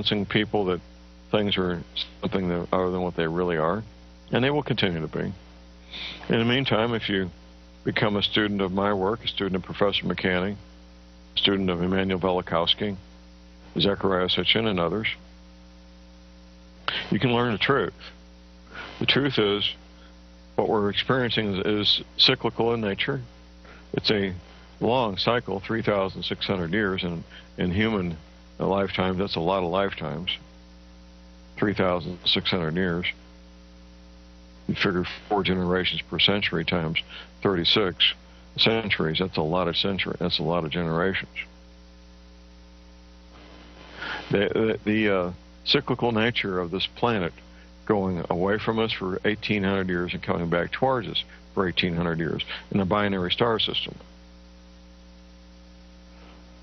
convincing people that things are something that, other than what they really are, and they will continue to be. In the meantime, if you become a student of my work, a student of Professor McCanny, a student of Immanuel Velikovsky, Zechariah Sitchin, and others, you can learn the truth. The truth is, what we're experiencing is cyclical in nature. It's a long cycle, 3,600 years, and in human lifetimes, that's a lot of lifetimes, 3,600 years. You figure 4 generations per century times 36 centuries, that's a lot of centuries, that's a lot of generations. The cyclical nature of this planet going away from us for 1,800 years and coming back towards us for 1,800 years in the binary star system.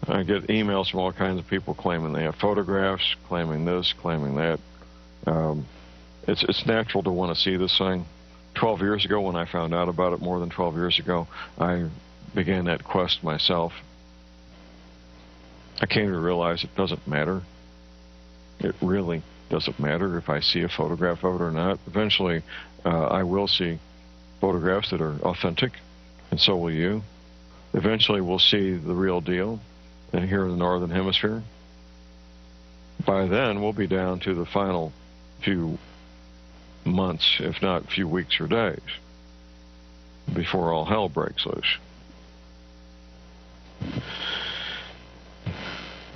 I get emails from all kinds of people claiming they have photographs, claiming this, claiming that. It's natural to want to see this thing. 12 years ago, when I found out about it, more than 12 years ago, I began that quest myself. I came to realize it doesn't matter. It really doesn't matter if I see a photograph of it or not. Eventually, I will see photographs that are authentic, and so will you. Eventually, we'll see the real deal, and here in the Northern Hemisphere. By then, we'll be down to the final few months, if not few weeks or days, before all hell breaks loose.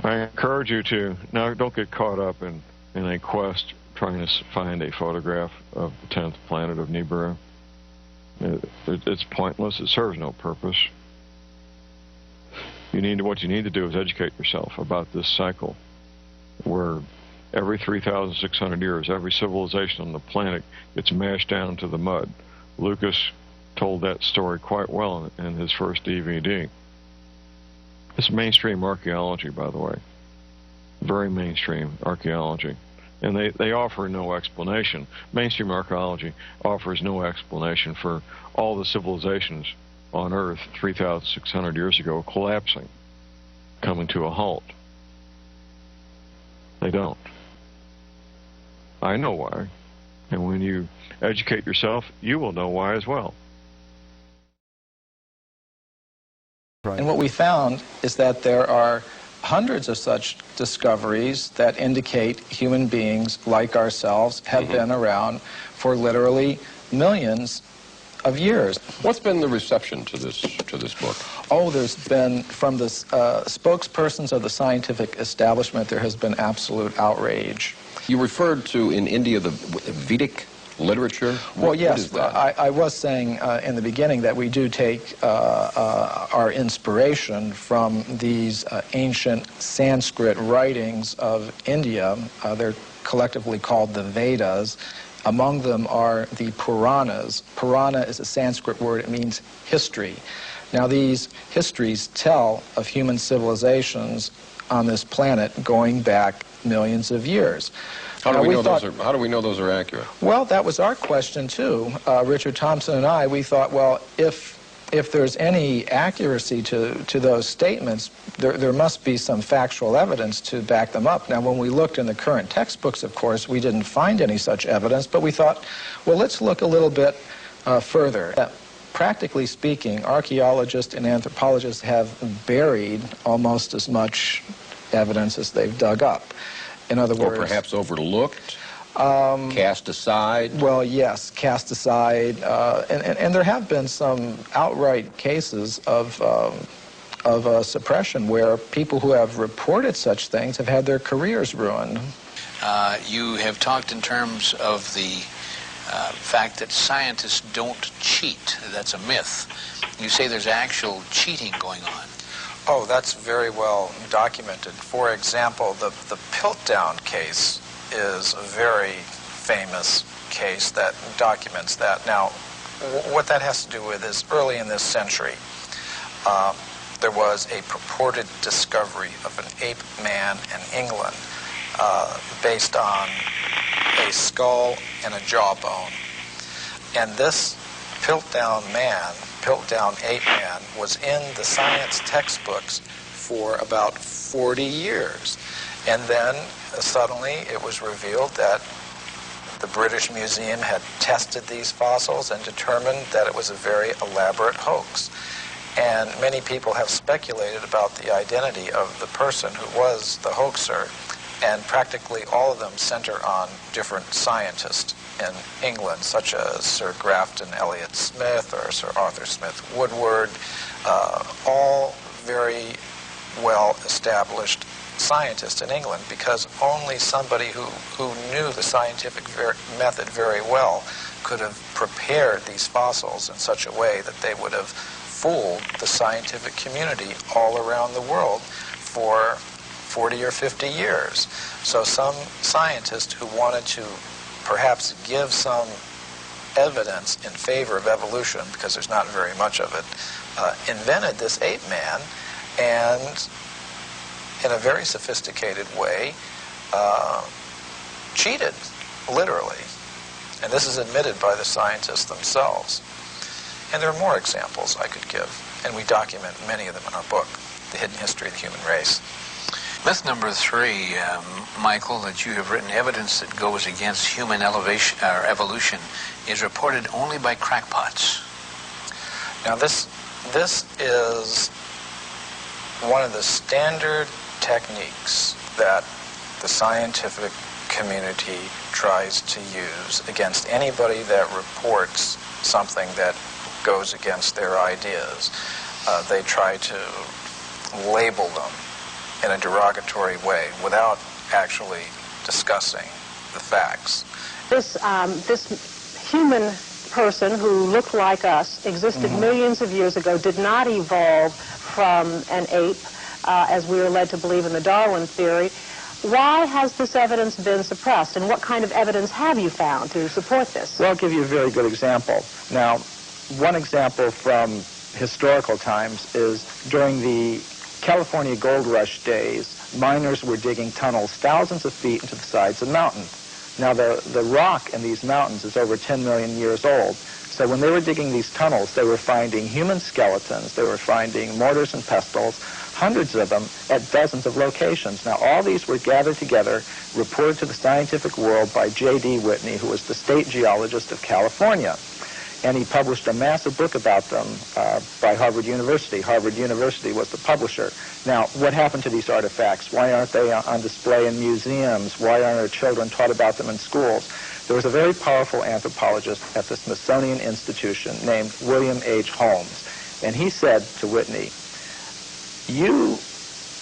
I encourage you to, now don't get caught up in a quest trying to find a photograph of the 10th planet of Nibiru. It's pointless. It serves no purpose. What you need to do is educate yourself about this cycle where every 3,600 years, every civilization on the planet gets mashed down to the mud. Lucas told that story quite well in his first DVD. It's mainstream archaeology, by the way. Very mainstream archaeology. And they offer no explanation. Mainstream archaeology offers no explanation for all the civilizations on Earth 3,600 years ago collapsing, coming to a halt. They don't. I know why. And when you educate yourself, you will know why as well. And what we found is that there are hundreds of such discoveries that indicate human beings like ourselves have been around for literally millions of years. What's been the reception to this book? Oh, there's been, from the spokespersons of the scientific establishment, there has been absolute outrage. You referred to, in India, the Vedic literature? Well, yes. What is that? I was saying in the beginning that we do take our inspiration from these ancient Sanskrit writings of India. They're collectively called the Vedas. Among them are the Puranas. Purana is a Sanskrit word. It means history. Now, these histories tell of human civilizations on this planet going back millions of years. How do we know those are accurate? Well, that was our question, too. Richard Thompson and I, we thought, well, if there's any accuracy to those statements, there must be some factual evidence to back them up. Now, when we looked in the current textbooks, of course, we didn't find any such evidence, but we thought, well, let's look a little bit further. Practically speaking, archaeologists and anthropologists have buried almost as much evidence as they've dug up. In other words... Or perhaps overlooked? Cast aside? Well, yes, cast aside. And there have been some outright cases of suppression where people who have reported such things have had their careers ruined. You have talked in terms of the fact that scientists don't cheat. That's a myth. You say there's actual cheating going on. Oh, that's very well documented. For example, the Piltdown case is a very famous case that documents that. Now, what that has to do with is early in this century, there was a purported discovery of an ape man in England based on a skull and a jawbone. And this Piltdown man, Piltdown ape man, was in the science textbooks for about 40 years. And then suddenly it was revealed that the British Museum had tested these fossils and determined that it was a very elaborate hoax. And many people have speculated about the identity of the person who was the hoaxer, and practically all of them center on different scientists in England, such as Sir Grafton Elliot Smith or Sir Arthur Smith Woodward, all very well-established scientists in England, because only somebody who knew the scientific method very well could have prepared these fossils in such a way that they would have fooled the scientific community all around the world for 40 or 50 years. So some scientist who wanted to perhaps give some evidence in favor of evolution, because there's not very much of it, invented this ape man, and in a very sophisticated way, cheated, literally. And this is admitted by the scientists themselves. And there are more examples I could give, and we document many of them in our book, The Hidden History of the Human Race. Myth number 3, Michael, that you have written, evidence that goes against human evolution is reported only by crackpots. Now this is one of the standard techniques that the scientific community tries to use against anybody that reports something that goes against their ideas. They try to label them in a derogatory way without actually discussing the facts. This human person who looked like us, existed millions of years ago, did not evolve from an ape, as we are led to believe in the Darwin theory. Why has this evidence been suppressed, and what kind of evidence have you found to support this? Well, I'll give you a very good example. Now, one example from historical times is during the California gold rush days, miners were digging tunnels thousands of feet into the sides of mountains. Now, the rock in these mountains is over 10 million years old. So when they were digging these tunnels, they were finding human skeletons, they were finding mortars and pestles, hundreds of them at dozens of locations. Now, all these were gathered together, reported to the scientific world by J.D. Whitney, who was the state geologist of California. And he published a massive book about them by Harvard University. Harvard University was the publisher. Now, what happened to these artifacts? Why aren't they on display in museums? Why aren't our children taught about them in schools? There was a very powerful anthropologist at the Smithsonian Institution named William H. Holmes. And he said to Whitney, you,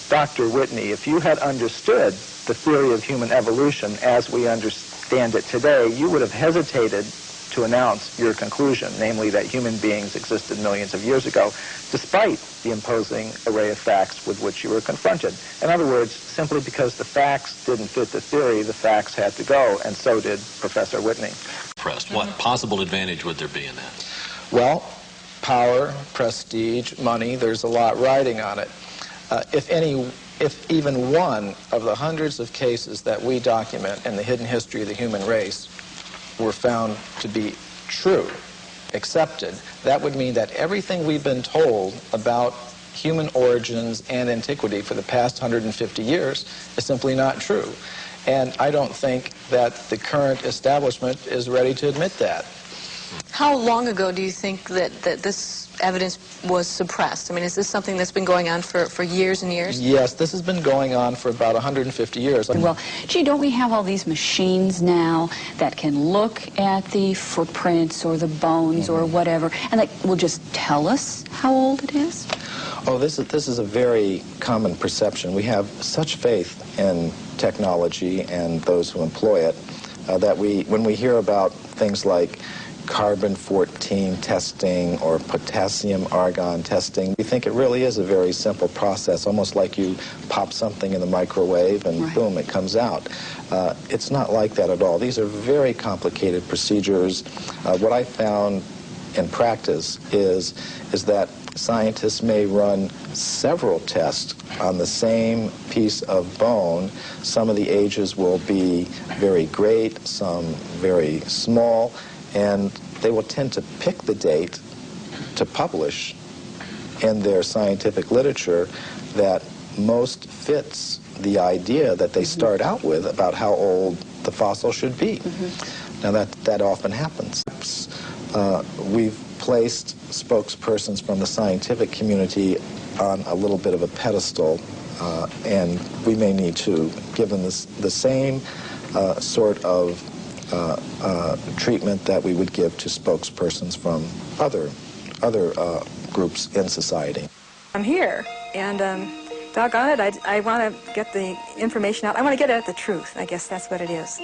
Dr. Whitney, if you had understood the theory of human evolution as we understand it today, you would have hesitated to announce your conclusion, namely that human beings existed millions of years ago, despite the imposing array of facts with which you were confronted. In other words, simply because the facts didn't fit the theory, the facts had to go, and so did Professor Whitney. What possible advantage would there be in that? Well, power, prestige, money, there's a lot riding on it. If even one of the hundreds of cases that we document in the hidden history of the human race were found to be true, accepted, that would mean that everything we've been told about human origins and antiquity for the past 150 years is simply not true. And I don't think that the current establishment is ready to admit that. How long ago do you think that this evidence was suppressed? I mean, is this something that's been going on for years and years? Yes, this has been going on for about 150 years. Well, gee, don't we have all these machines now that can look at the footprints or the bones or whatever, and that will just tell us how old it is? Oh, this is a very common perception. We have such faith in technology and those who employ it that when we hear about things like carbon-14 testing or potassium-argon testing, we think it really is a very simple process, almost like you pop something in the microwave and boom, it comes out. It's not like that at all. These are very complicated procedures. What I found in practice is that scientists may run several tests on the same piece of bone. Some of the ages will be very great, some very small, and they will tend to pick the date to publish in their scientific literature that most fits the idea that they start out with about how old the fossil should be. Now that often happens. We've placed spokespersons from the scientific community on a little bit of a pedestal, and we may need to give them the same sort of treatment that we would give to spokespersons from other groups in society. I'm here, and doggone it, I want to get the information out. I want to get at the truth. I guess that's what it is.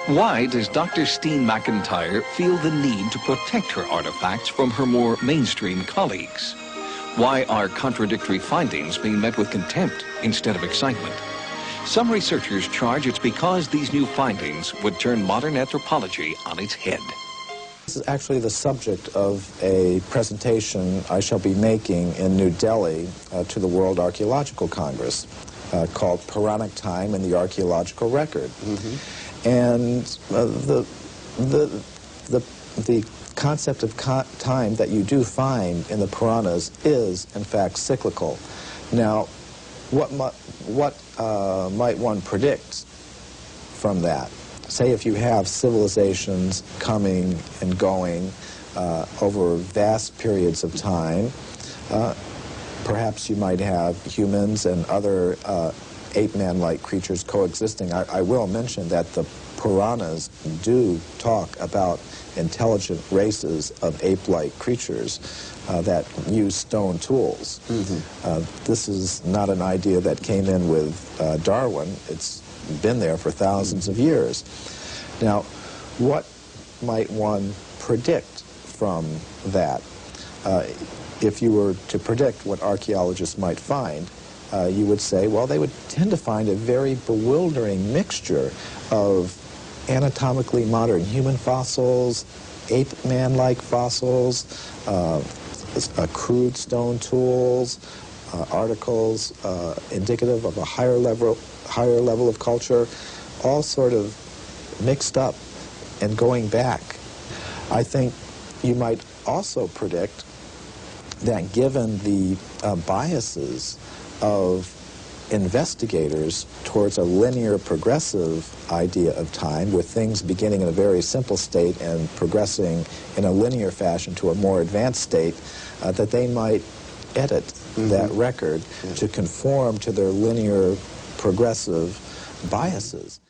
Why does Dr. Steen McIntyre feel the need to protect her artifacts from her more mainstream colleagues? Why are contradictory findings being met with contempt instead of excitement? Some researchers charge it's because these new findings would turn modern anthropology on its head. This is actually the subject of a presentation I shall be making in New Delhi to the World Archaeological Congress called Puranic Time in the Archaeological Record. And the concept of time that you do find in the Puranas is, in fact, cyclical. Now, what might one predict from that? Say if you have civilizations coming and going over vast periods of time, perhaps you might have humans and other ape-man-like creatures coexisting. I will mention that the Puranas do talk about intelligent races of ape-like creatures that use stone tools. This is not an idea that came in with Darwin. It's been there for thousands of years. Now, what might one predict from that? If you were to predict what archaeologists might find, you would say, well, they would tend to find a very bewildering mixture of anatomically modern human fossils, ape-man-like fossils, crude stone tools, articles indicative of a higher level of culture, all sort of mixed up and going back. I think you might also predict that given the biases of investigators towards a linear progressive idea of time, with things beginning in a very simple state and progressing in a linear fashion to a more advanced state, that they might edit that record to conform to their linear progressive biases.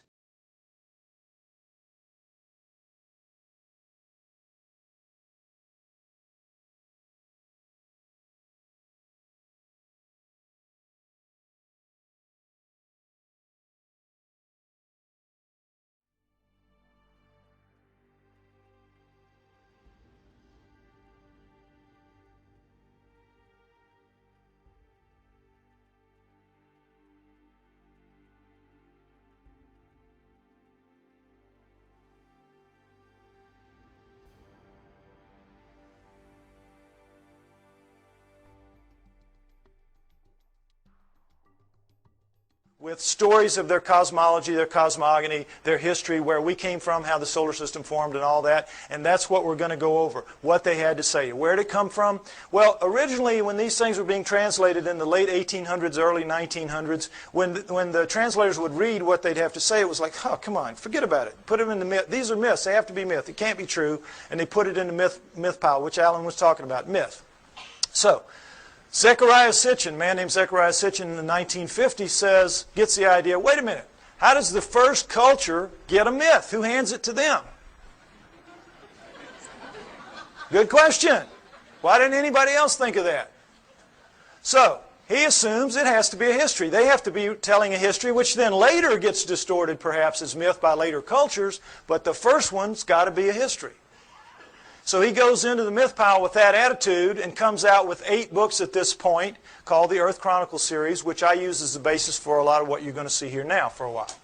With stories of their cosmology, their cosmogony, their history, where we came from, how the solar system formed and all that. And that's what we're going to go over, what they had to say. Where did it come from? Well, originally when these things were being translated in the late 1800s, early 1900s, when the translators would read what they'd have to say, it was like, oh, come on, forget about it. Put them in the myth. These are myths. They have to be myth. It can't be true. And they put it in the myth pile, which Alan was talking about, myth. So, Zechariah Sitchin, a man named Zechariah Sitchin in the 1950s gets the idea, wait a minute, how does the first culture get a myth? Who hands it to them? Good question. Why didn't anybody else think of that? So, he assumes it has to be a history. They have to be telling a history, which then later gets distorted perhaps as myth by later cultures, but the first one's got to be a history. So he goes into the myth pile with that attitude and comes out with 8 books at this point called the Earth Chronicle series, which I use as the basis for a lot of what you're going to see here now for a while.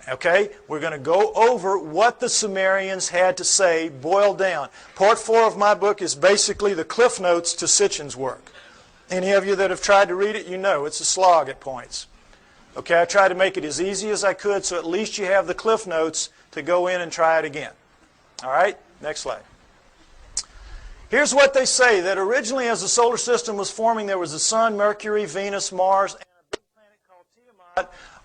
Okay, we're going to go over what the Sumerians had to say, boiled down. Part 4 of my book is basically the cliff notes to Sitchin's work. Any of you that have tried to read it, you know it's a slog at points. Okay, I tried to make it as easy as I could so at least you have the cliff notes to go in and try it again. All right, next slide. Here's what they say, that originally as the solar system was forming, there was the Sun, Mercury, Venus, Mars, and a big planet called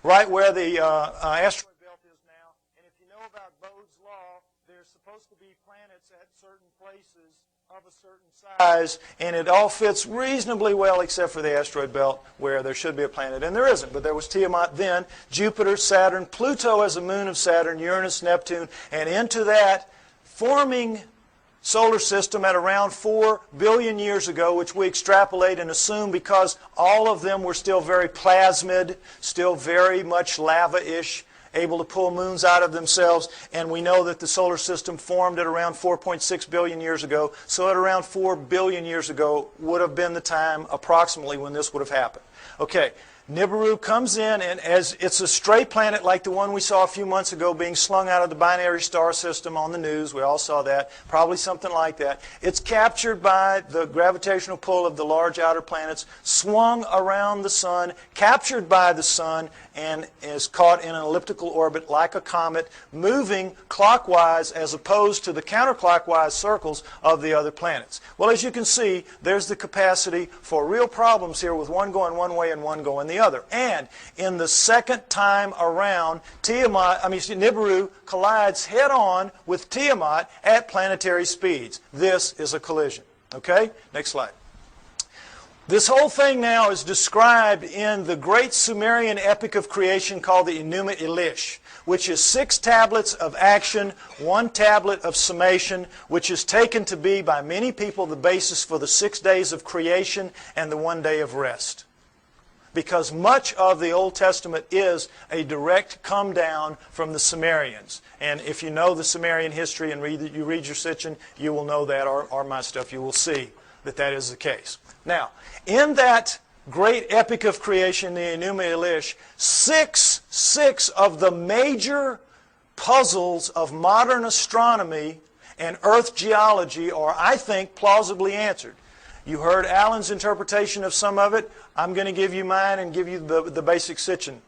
right where the asteroid belt is now. And if you know about Bode's law, there's supposed to be planets at certain places of a certain size, and it all fits reasonably well except for the asteroid belt where there should be a planet, and there isn't. But there was Tiamat then, Jupiter, Saturn, Pluto as a moon of Saturn, Uranus, Neptune, and into that forming solar system at around 4 billion years ago, which we extrapolate and assume because all of them were still very plasmid, still very much lava-ish, able to pull moons out of themselves, and we know that the solar system formed at around 4.6 billion years ago, so at around 4 billion years ago would have been the time approximately when this would have happened. Okay, Nibiru comes in, and as it's a stray planet like the one we saw a few months ago being slung out of the binary star system on the news. We all saw that. Probably something like that. It's captured by the gravitational pull of the large outer planets, swung around the sun, captured by the sun, and is caught in an elliptical orbit like a comet, moving clockwise as opposed to the counterclockwise circles of the other planets. Well, as you can see, there's the capacity for real problems here with one going one way and one going the other. And in the second time around, Nibiru collides head-on with Tiamat at planetary speeds. This is a collision. Okay? Next slide. This whole thing now is described in the great Sumerian epic of creation called the Enuma Elish, which is 6 tablets of action, 1 tablet of summation, which is taken to be by many people the basis for the 6 days of creation and the 1 day of rest. Because much of the Old Testament is a direct come down from the Sumerians. And if you know the Sumerian history and you read your Sitchin, you will know that, or my stuff, you will see that that is the case. Now, in that great epic of creation, the Enuma Elish, six of the major puzzles of modern astronomy and Earth geology are, I think, plausibly answered. You heard Alan's interpretation of some of it. I'm going to give you mine and give you the basic Sitchin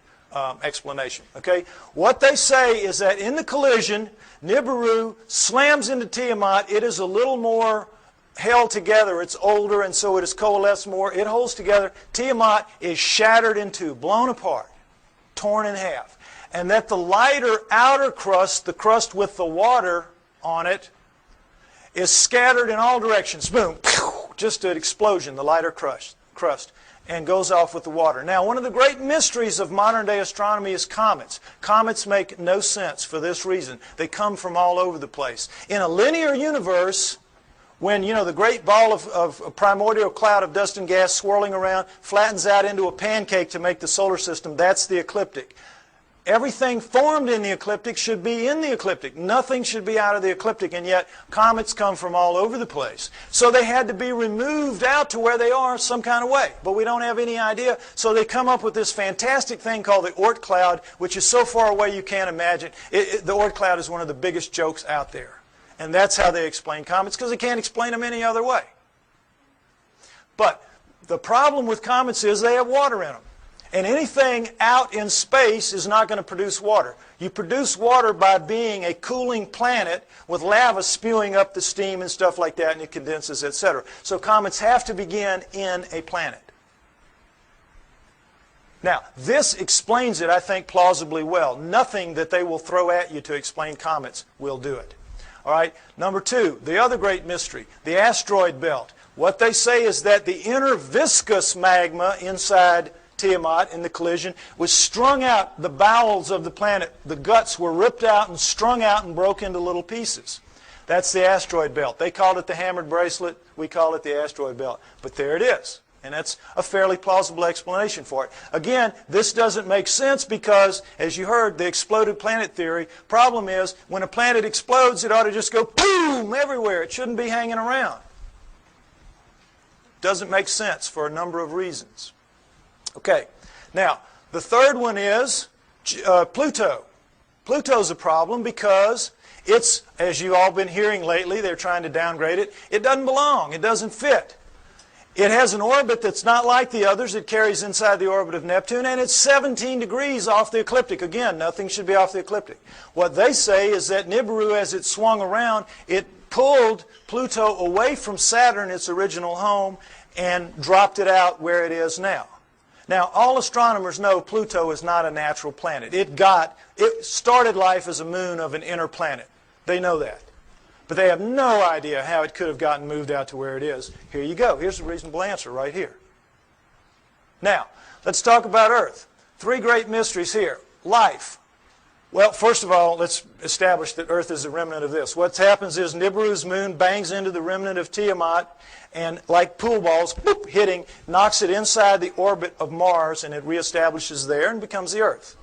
explanation. Okay? What they say is that in the collision, Nibiru slams into Tiamat. It is a little more held together. It's older, and so it is coalesced more. It holds together. Tiamat is shattered in two, blown apart, torn in half. And that the lighter outer crust, the crust with the water on it, is scattered in all directions. Boom. Just an explosion, the lighter crust, and goes off with the water. Now, one of the great mysteries of modern-day astronomy is comets. Comets make no sense for this reason. They come from all over the place. In a linear universe, when, you know, the great ball of a primordial cloud of dust and gas swirling around flattens out into a pancake to make the solar system, that's the ecliptic. Everything formed in the ecliptic should be in the ecliptic. Nothing should be out of the ecliptic, and yet comets come from all over the place. So they had to be removed out to where they are some kind of way, but we don't have any idea. So they come up with this fantastic thing called the Oort cloud, which is so far away you can't imagine. The Oort cloud is one of the biggest jokes out there. And that's how they explain comets, because they can't explain them any other way. But the problem with comets is they have water in them. And anything out in space is not going to produce water. You produce water by being a cooling planet with lava spewing up the steam and stuff like that, and it condenses, etc. So comets have to begin in a planet. Now, this explains it, I think, plausibly well. Nothing that they will throw at you to explain comets will do it. All right. Number 2, the other great mystery, the asteroid belt. What they say is that the inner viscous magma inside Tiamat in the collision was strung out the bowels of the planet. The guts were ripped out and strung out and broke into little pieces. That's the asteroid belt. They called it the hammered bracelet. We call it the asteroid belt. But there it is. And that's a fairly plausible explanation for it. Again, this doesn't make sense because, as you heard, the exploded planet theory. Problem is, when a planet explodes, it ought to just go boom everywhere. It shouldn't be hanging around. Doesn't make sense for a number of reasons. Okay, now, the third one is Pluto. Pluto's a problem because it's, as you've all been hearing lately, they're trying to downgrade it. It doesn't belong. It doesn't fit. It has an orbit that's not like the others. It carries inside the orbit of Neptune, and it's 17 degrees off the ecliptic. Again, nothing should be off the ecliptic. What they say is that Nibiru, as it swung around, it pulled Pluto away from Saturn, its original home, and dropped it out where it is now. Now, all astronomers know Pluto is not a natural planet. It started life as a moon of an inner planet. They know that. But they have no idea how it could have gotten moved out to where it is. Here you go. Here's a reasonable answer right here. Now, let's talk about Earth. Three great mysteries here. Life. Well, first of all, let's establish that Earth is a remnant of this. What happens is Nibiru's moon bangs into the remnant of Tiamat, and like pool balls, boop, hitting, knocks it inside the orbit of Mars, and it reestablishes there and becomes the Earth,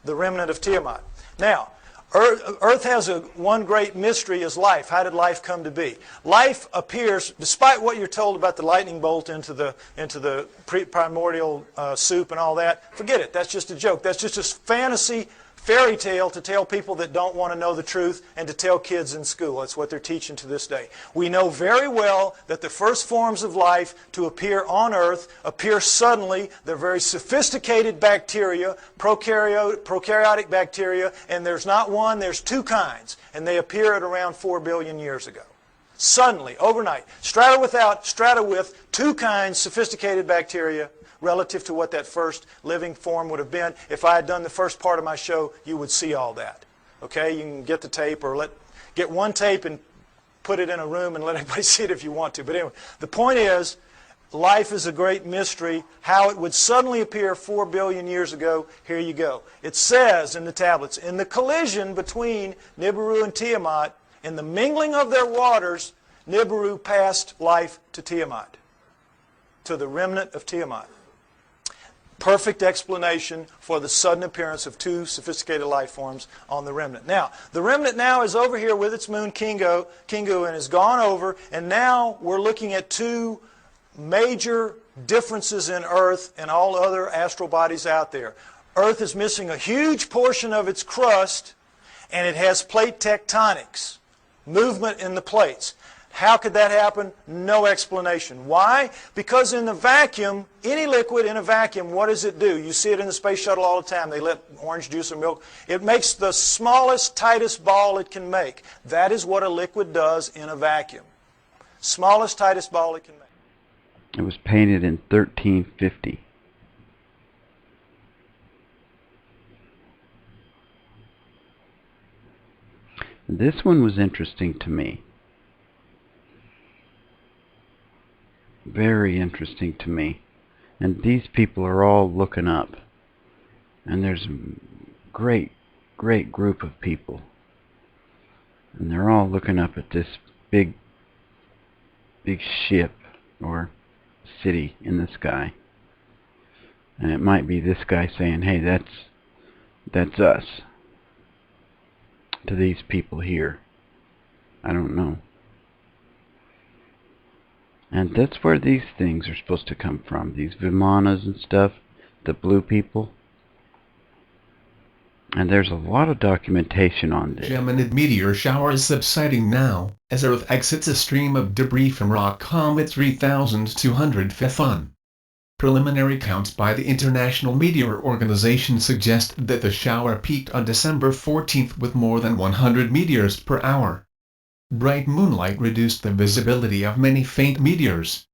the remnant of Tiamat. Now, Earth has one great mystery is life. How did life come to be? Life appears, despite what you're told about the lightning bolt into the primordial soup and all that, forget it. That's just a joke. That's just a fantasy fairy tale to tell people that don't want to know the truth and to tell kids in school. That's what they're teaching to this day. We know very well that the first forms of life to appear on Earth appear suddenly. They're very sophisticated bacteria, prokaryotic bacteria, and there's not one, there's two kinds, and they appear at around 4 billion years ago. Suddenly, overnight, strata with two kinds, sophisticated bacteria, relative to what that first living form would have been. If I had done the first part of my show, you would see all that. Okay, you can get the tape or get one tape and put it in a room and let everybody see it if you want to. But anyway, the point is, life is a great mystery. How it would suddenly appear 4 billion years ago, here you go. It says in the tablets, in the collision between Nibiru and Tiamat, in the mingling of their waters, Nibiru passed life to Tiamat, to the remnant of Tiamat. Perfect explanation for the sudden appearance of two sophisticated life forms on the remnant. Now, the remnant now is over here with its moon Kingu and has gone over, and now we're looking at two major differences in Earth and all other astral bodies out there. Earth is missing a huge portion of its crust, and it has plate tectonics, movement in the plates. How could that happen? No explanation. Why? Because in the vacuum, any liquid in a vacuum, what does it do? You see it in the space shuttle all the time. They let orange juice or milk. It makes the smallest, tightest ball it can make. That is what a liquid does in a vacuum. Smallest, tightest ball it can make. It was painted in 1350. This one was interesting to me. Very interesting to me. And these people are all looking up. And there's a great group of people. And they're all looking up at this big ship or city in the sky. And it might be this guy saying, hey, that's us. To these people here. I don't know. And that's where these things are supposed to come from. These Vimanas and stuff. The blue people. And there's a lot of documentation on this. Geminid meteor shower is subsiding now, as Earth exits a stream of debris from rock comet 3200 Phaethon. Preliminary counts by the International Meteor Organization suggest that the shower peaked on December 14th with more than 100 meteors per hour. Bright moonlight reduced the visibility of many faint meteors.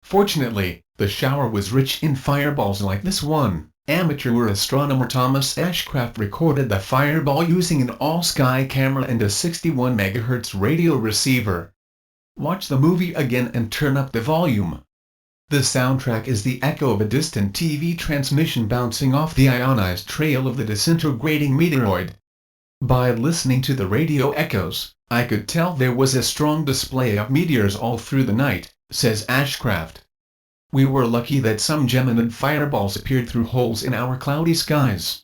Fortunately, the shower was rich in fireballs like this one. Amateur astronomer Thomas Ashcraft recorded the fireball using an all-sky camera and a 61 MHz radio receiver. Watch the movie again and turn up the volume. The soundtrack is the echo of a distant TV transmission bouncing off the ionized trail of the disintegrating meteoroid. By listening to the radio echoes, I could tell there was a strong display of meteors all through the night, says Ashcraft. We were lucky that some Geminid fireballs appeared through holes in our cloudy skies.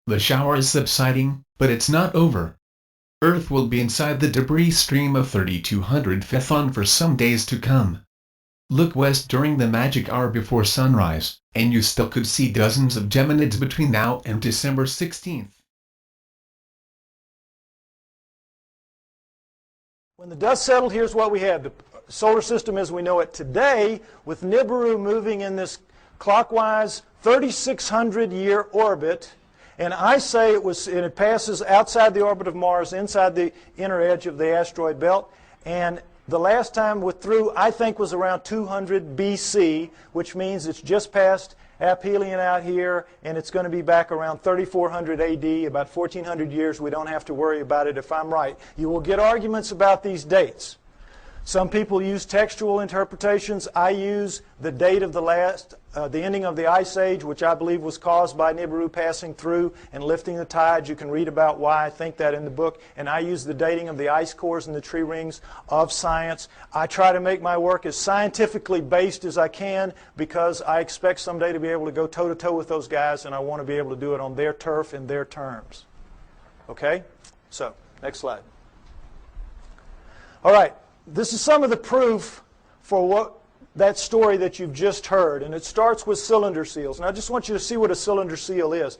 The shower is subsiding, but it's not over. Earth will be inside the debris stream of 3200 Phaethon for some days to come. Look west during the magic hour before sunrise, and you still could see dozens of Geminids between now and December 16th. When the dust settled, here's what we had. The solar system as we know it today, with Nibiru moving in this clockwise 3,600-year orbit, and I say it passes outside the orbit of Mars, inside the inner edge of the asteroid belt, and the last time through, I think, was around 200 BC, which means it's just past aphelion out here, and it's going to be back around 3400 AD, about 1400 years. We don't have to worry about it if I'm right. You will get arguments about these dates. Some people use textual interpretations. I use the date of the ending of the Ice Age, which I believe was caused by Nibiru passing through and lifting the tides. You can read about why I think that in the book. And I use the dating of the ice cores and the tree rings of science. I try to make my work as scientifically based as I can because I expect someday to be able to go toe-to-toe with those guys, and I want to be able to do it on their turf in their terms. Okay? So, next slide. All right. This is some of the proof for that story that you've just heard, and it starts with cylinder seals. And I just want you to see what a cylinder seal is.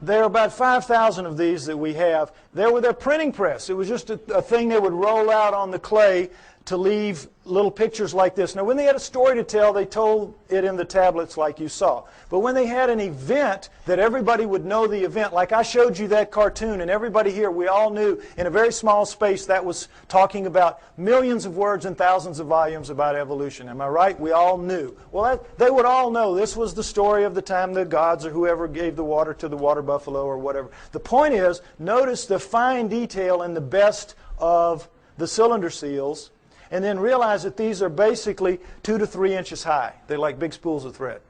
There are about 5,000 of these that we have. They were their printing press. It was just a thing they would roll out on the clay to leave little pictures like this. Now, when they had a story to tell, they told it in the tablets like you saw. But when they had an event that everybody would know the event, like I showed you that cartoon, and everybody here, we all knew in a very small space that was talking about millions of words and thousands of volumes about evolution. Am I right? We all knew. Well, they would all know this was the story of the time the gods or whoever gave the water to the water buffalo or whatever. The point is, notice the fine detail in the best of the cylinder seals, and then realize that these are basically 2 to 3 inches high. They're like big spools of thread.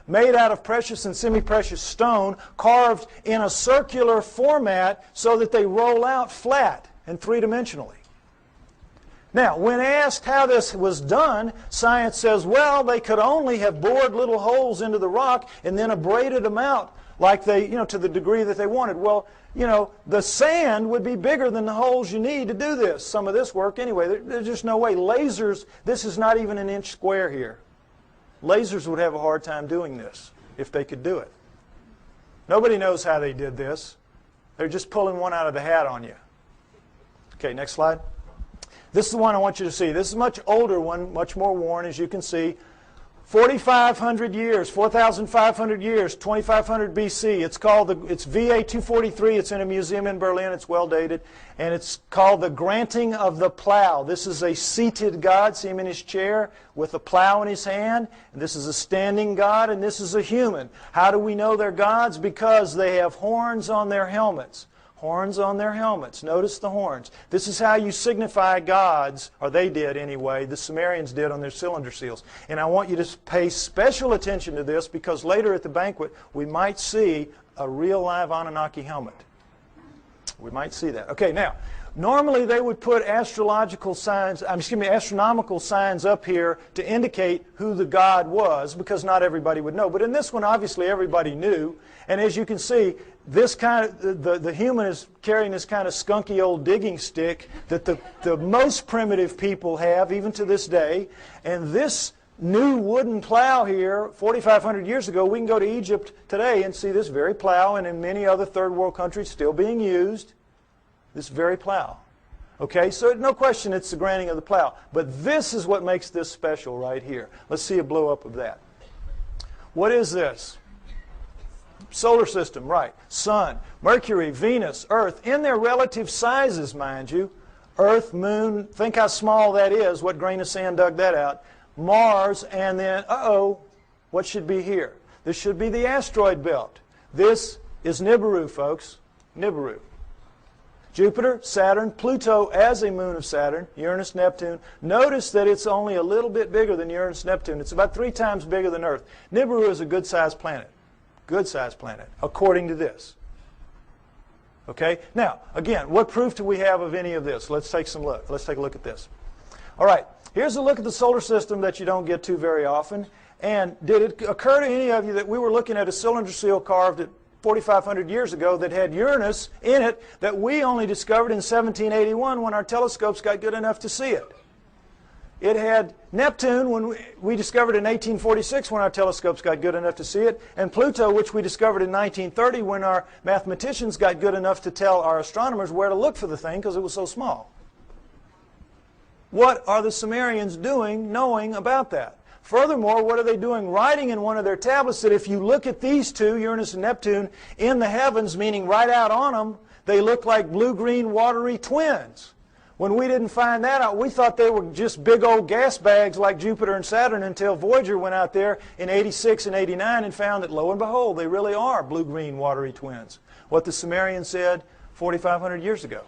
Made out of precious and semi-precious stone, carved in a circular format so that they roll out flat and three-dimensionally. Now, when asked how this was done, science says, well, they could only have bored little holes into the rock and then abraded them out like they, to the degree that they wanted. Well, the sand would be bigger than the holes you need to do this, some of this work anyway. There's just no way. Lasers, this is not even an inch square here. Lasers would have a hard time doing this if they could do it. Nobody knows how they did this. They're just pulling one out of the hat on you. Okay, next slide. This is the one I want you to see. This is a much older one, much more worn, as you can see. 4,500 years, 4,500 years, 2,500 BC. It's called it's VA 243. It's in a museum in Berlin. It's well dated. And it's called the Granting of the Plow. This is a seated God. See him in his chair with a plow in his hand. And this is a standing God, and this is a human. How do we know they're gods? Because they have horns on their helmets. Horns on their helmets. Notice the horns. This is how you signify gods, or they did anyway, the Sumerians did on their cylinder seals. And I want you to pay special attention to this because later at the banquet we might see a real live Anunnaki helmet. We might see that. Okay, now, normally they would put astronomical signs up here to indicate who the god was because not everybody would know. But in this one, obviously everybody knew. And as you can see, this the human is carrying this kind of skunky old digging stick that the most primitive people have, even to this day. And this new wooden plow here, 4,500 years ago, we can go to Egypt today and see this very plow, and in many other third world countries still being used, this very plow. Okay, so no question it's the granting of the plow. But this is what makes this special right here. Let's see a blow-up of that. What is this? Solar system, right. Sun, Mercury, Venus, Earth, in their relative sizes, mind you. Earth, Moon, think how small that is. What grain of sand dug that out? Mars, and then, what should be here? This should be the asteroid belt. This is Nibiru, folks. Nibiru. Jupiter, Saturn, Pluto as a moon of Saturn, Uranus, Neptune. Notice that it's only a little bit bigger than Uranus, Neptune. It's about 3 times bigger than Earth. Nibiru is a good-sized planet. Good-sized planet, according to this. Okay? Now, again, what proof do we have of any of this? Let's take some look. Let's take a look at this. All right, here's a look at the solar system that you don't get to very often. And did it occur to any of you that we were looking at a cylinder seal carved at 4,500 years ago that had Uranus in it that we only discovered in 1781 when our telescopes got good enough to see it? It had Neptune, when we discovered in 1846 when our telescopes got good enough to see it, and Pluto, which we discovered in 1930 when our mathematicians got good enough to tell our astronomers where to look for the thing because it was so small. What are the Sumerians doing knowing about that? Furthermore, what are they doing writing in one of their tablets that if you look at these two, Uranus and Neptune, in the heavens, meaning right out on them, they look like blue-green watery twins? When we didn't find that out, we thought they were just big old gas bags like Jupiter and Saturn until Voyager went out there in 86 and 89 and found that, lo and behold, they really are blue-green watery twins. What the Sumerians said 4,500 years ago.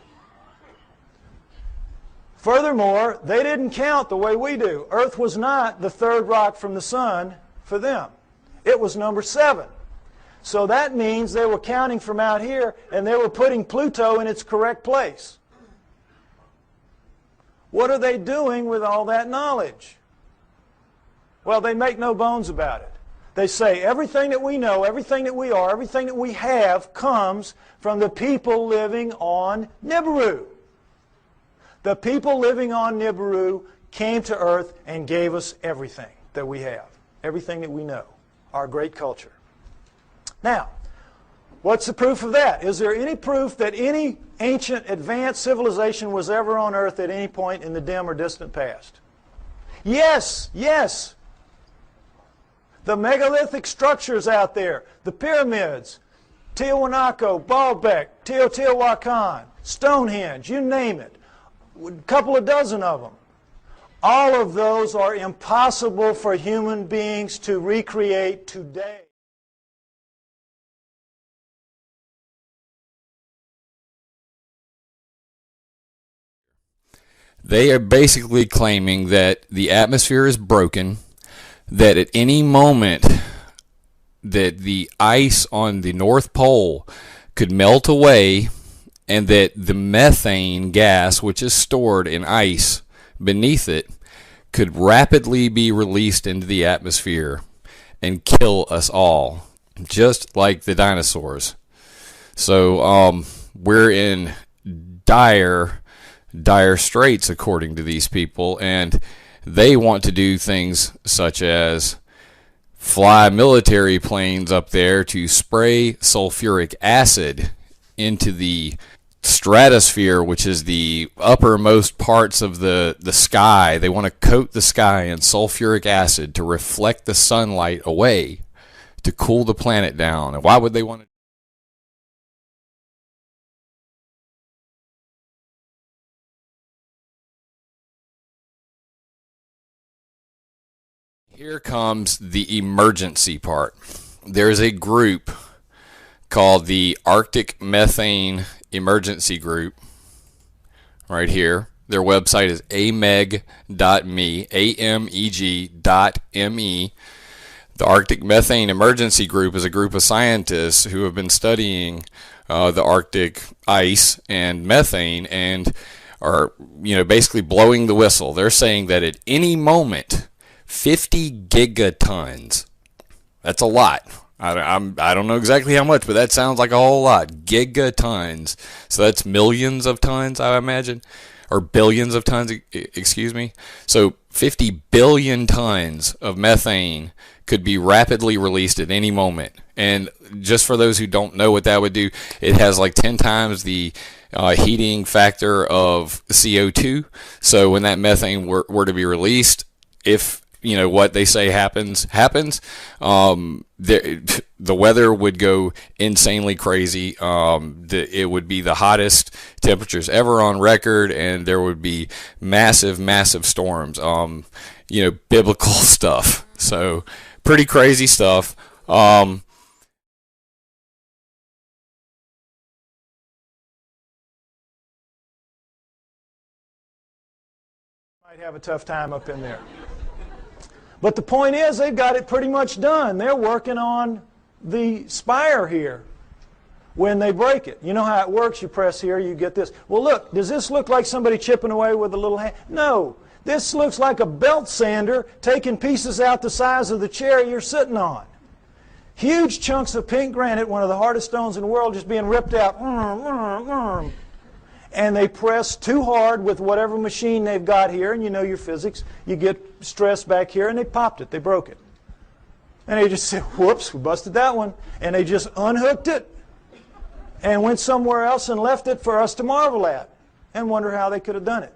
Furthermore, they didn't count the way we do. Earth was not the third rock from the sun for them. It was number 7. So that means they were counting from out here and they were putting Pluto in its correct place. What are they doing with all that knowledge? Well, they make no bones about it. They say everything that we know, everything that we are, everything that we have comes from the people living on Nibiru. The people living on Nibiru came to Earth and gave us everything that we have, everything that we know, our great culture. Now, what's the proof of that? Is there any proof that any ancient advanced civilization was ever on Earth at any point in the dim or distant past? Yes, yes. The megalithic structures out there, the pyramids, Tiwanaku, Baalbek, Teotihuacan, Stonehenge, you name it, a couple of dozen of them. All of those are impossible for human beings to recreate today. They are basically claiming that the atmosphere is broken, that at any moment that the ice on the North Pole could melt away, and that the methane gas, which is stored in ice beneath it, could rapidly be released into the atmosphere and kill us all, just like the dinosaurs. So we're in dire straits, according to these people, and they want to do things such as fly military planes up there to spray sulfuric acid into the stratosphere, which is the uppermost parts of the sky. They want to coat the sky in sulfuric acid to reflect the sunlight away, to cool the planet down. And why would they want to? Here comes the emergency part. There's a group called the Arctic Methane Emergency Group right here. Their website is ameg.me, ameg.me. The Arctic Methane Emergency Group is a group of scientists who have been studying the Arctic ice and methane and are, basically blowing the whistle. They're saying that at any moment, 50 gigatons. That's a lot. I don't know exactly how much, but that sounds like a whole lot. Gigatons. So that's millions of tons, I imagine. Or billions of tons, excuse me. So 50 billion tons of methane could be rapidly released at any moment. And just for those who don't know what that would do, it has like 10 times the heating factor of CO2. So when that methane were to be released, if what they say happens, the weather would go insanely crazy. It would be the hottest temperatures ever on record, and there would be massive storms. Biblical stuff. So pretty crazy stuff. Might have a tough time up in there. But the point is, they've got it pretty much done. They're working on the spire here when they break it. You know how it works. You press here, you get this. Well, look, does this look like somebody chipping away with a little hand? No. This looks like a belt sander taking pieces out the size of the chair you're sitting on. Huge chunks of pink granite, one of the hardest stones in the world, just being ripped out. And they press too hard with whatever machine they've got here, and you know your physics, you get stress back here, and they popped it, they broke it. And they just said, whoops, we busted that one. And they just unhooked it and went somewhere else and left it for us to marvel at and wonder how they could have done it.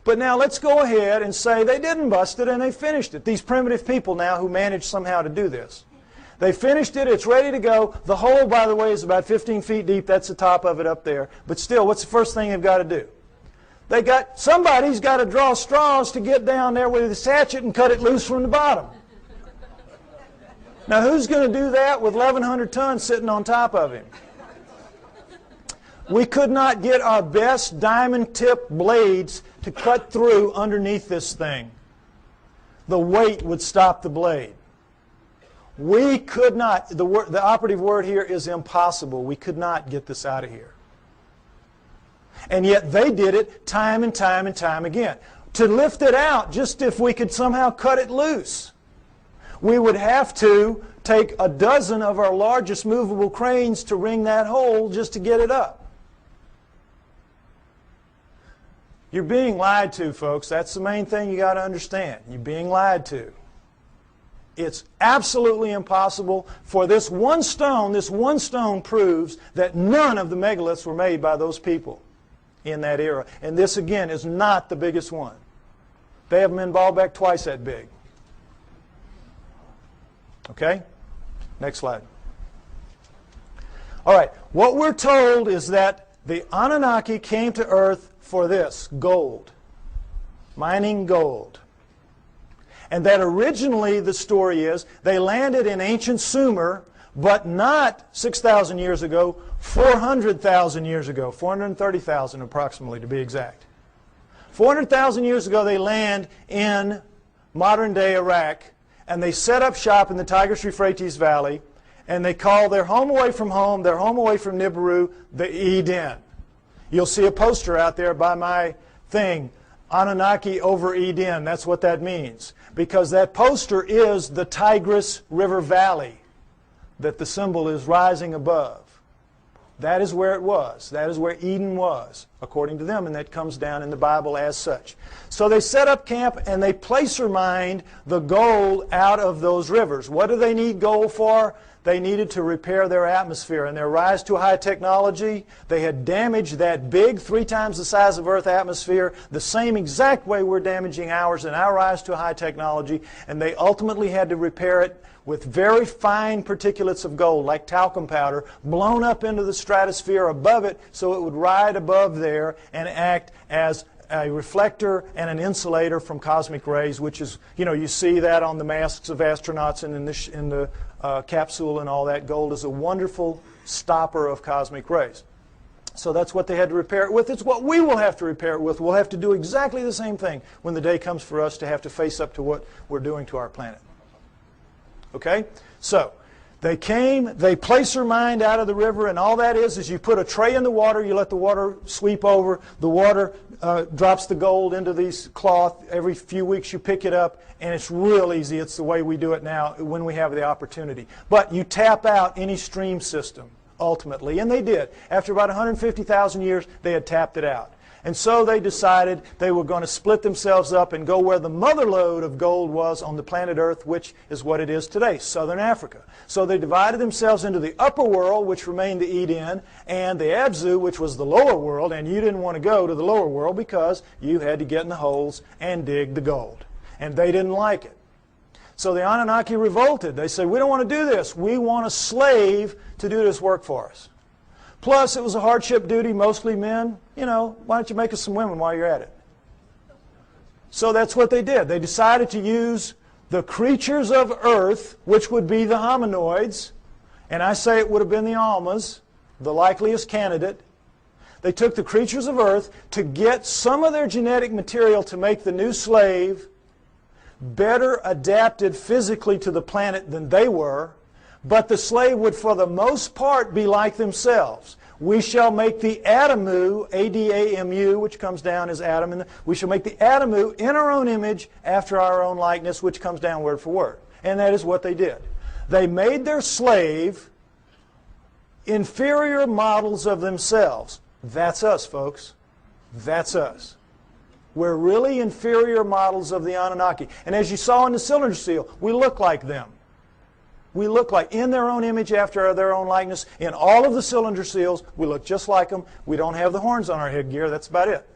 But now let's go ahead and say they didn't bust it and they finished it. These primitive people now who managed somehow to do this. They finished it, it's ready to go. The hole, by the way, is about 15 feet deep. That's the top of it up there. But still, what's the first thing they've got to do? Somebody's got to draw straws to get down there with his hatchet and cut it loose from the bottom. Now, who's going to do that with 1,100 tons sitting on top of him? We could not get our best diamond-tipped blades to cut through underneath this thing. The weight would stop the blade. We could not, the operative word here is impossible. We could not get this out of here. And yet they did it time and time and time again. To lift it out, just if we could somehow cut it loose, we would have to take a dozen of our largest movable cranes to wring that hole just to get it up. You're being lied to, folks. That's the main thing you got to understand. You're being lied to. It's absolutely impossible for this one stone proves that none of the megaliths were made by those people in that era. And this, again, is not the biggest one. They have them in Baalbek twice that big. Okay? Next slide. All right. What we're told is that the Anunnaki came to Earth for this, gold. Mining gold. And that originally the story is they landed in ancient Sumer, but not 6,000 years ago, 400,000 years ago, 430,000 approximately to be exact. 400,000 years ago they land in modern-day Iraq, and they set up shop in the Tigris-Euphrates Valley, and they call their home away from home, their home away from Nibiru, the Eden. You'll see a poster out there by my thing, Anunnaki over Eden. That's what that means. Because that poster is the Tigris River Valley that the symbol is rising above. That is where it was. That is where Eden was, according to them, and that comes down in the Bible as such. So they set up camp and they placer mined the gold out of those rivers. What do they need gold for? They needed to repair their atmosphere. And their rise to high technology, they had damaged that big, 3 times the size of Earth atmosphere, the same exact way we're damaging ours in our rise to high technology. And they ultimately had to repair it with very fine particulates of gold, like talcum powder, blown up into the stratosphere above it so it would ride above there and act as a reflector and an insulator from cosmic rays, which is, you see that on the masks of astronauts and in the capsule and all that. Gold is a wonderful stopper of cosmic rays. So that's what they had to repair it with. It's what we will have to repair it with. We'll have to do exactly the same thing when the day comes for us to have to face up to what we're doing to our planet. Okay? So they came, they placer mined out of the river, and all that is you put a tray in the water, you let the water sweep over, the water drops the gold into these cloth. Every few weeks you pick it up, and it's real easy. It's the way we do it now when we have the opportunity. But you tap out any stream system, ultimately, and they did. After about 150,000 years, they had tapped it out. And so they decided they were going to split themselves up and go where the mother lode of gold was on the planet Earth, which is what it is today, southern Africa. So they divided themselves into the upper world, which remained the Eden, and the Abzu, which was the lower world, and you didn't want to go to the lower world because you had to get in the holes and dig the gold. And they didn't like it. So the Anunnaki revolted. They said, we don't want to do this. We want a slave to do this work for us. Plus, it was a hardship duty, mostly men. Why don't you make us some women while you're at it? So that's what they did. They decided to use the creatures of Earth, which would be the hominoids, and I say it would have been the Almas, the likeliest candidate. They took the creatures of Earth to get some of their genetic material to make the new slave better adapted physically to the planet than they were, but the slave would for the most part be like themselves. We shall make the Adamu, A-D-A-M-U, which comes down as Adam, and we shall make the Adamu in our own image after our own likeness, which comes down word for word. And that is what they did. They made their slave inferior models of themselves. That's us, folks. That's us. We're really inferior models of the Anunnaki. And as you saw in the cylinder seal, we look like them. We look like, in their own image after their own likeness. In all of the cylinder seals, we look just like them. We don't have the horns on our headgear. That's about it.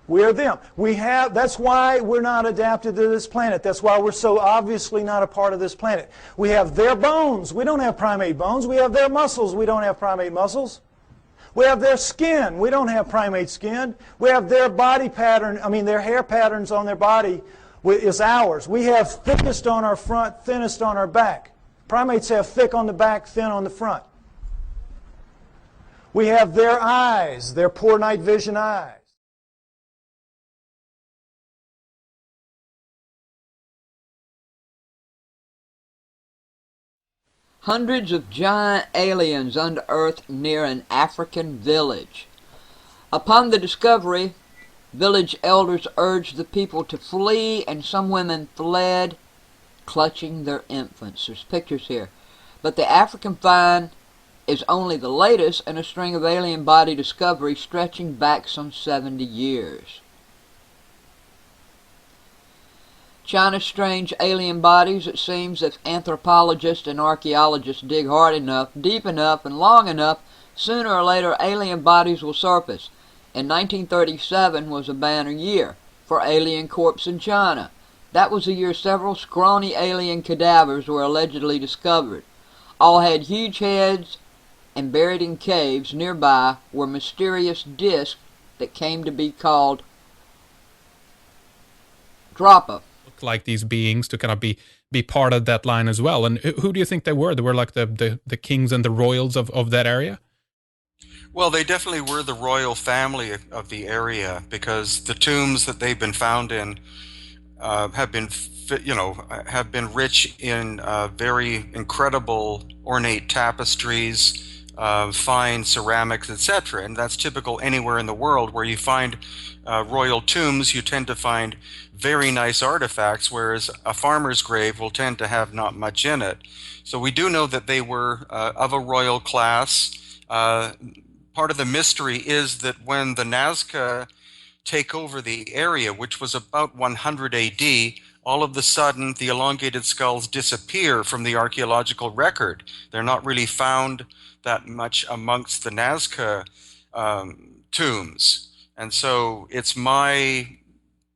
We are them. That's why we're not adapted to this planet. That's why we're so obviously not a part of this planet. We have their bones. We don't have primate bones. We have their muscles. We don't have primate muscles. We have their skin. We don't have primate skin. We have their body pattern, their hair patterns on their body is ours. We have thickest on our front, thinnest on our back. Primates have thick on the back, thin on the front. We have their eyes, their poor night vision eyes. Hundreds of giant aliens unearthed near an African village. Upon the discovery, village elders urged the people to flee, and some women fled, clutching their infants. There's pictures here. But the African find is only the latest in a string of alien body discoveries stretching back some 70 years. China's strange alien bodies, it seems if anthropologists and archaeologists dig hard enough, deep enough, and long enough, sooner or later alien bodies will surface. And 1937 was a banner year for alien corpses in China. That was the year several scrawny alien cadavers were allegedly discovered. All had huge heads, and buried in caves nearby were mysterious discs that came to be called Drapa. Like these beings to kind of be part of that line as well. And who do you think they were? They were like the kings and the royals of that area? Well, they definitely were the royal family of the area, because the tombs that they've been found in have been rich in very incredible ornate tapestries, fine ceramics, etc. And that's typical anywhere in the world where you find royal tombs. You tend to find very nice artifacts, whereas a farmer's grave will tend to have not much in it. So we do know that they were of a royal class. Part of the mystery is that when the Nazca take over the area, which was about 100 AD, all of a sudden the elongated skulls disappear from the archaeological record. They're not really found that much amongst the Nazca tombs. And so it's my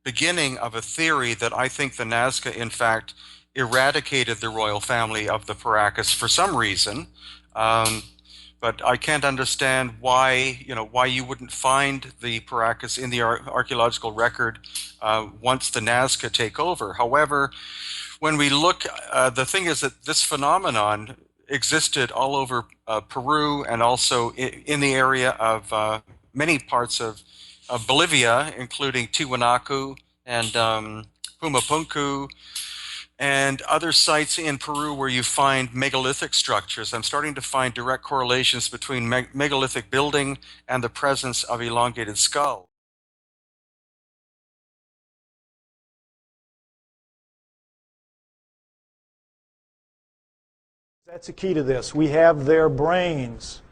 beginning of a theory that I think the Nazca, in fact, eradicated the royal family of the Paracas for some reason. But I can't understand why you wouldn't find the Paracas in the archaeological record once the Nazca take over. However, when we look, the thing is that this phenomenon existed all over Peru, and also in the area of many parts of Bolivia, including Tiwanaku and Pumapunku, and other sites in Peru where you find megalithic structures. I'm starting to find direct correlations between megalithic building and the presence of elongated skull. That's the key to this. We have their brains.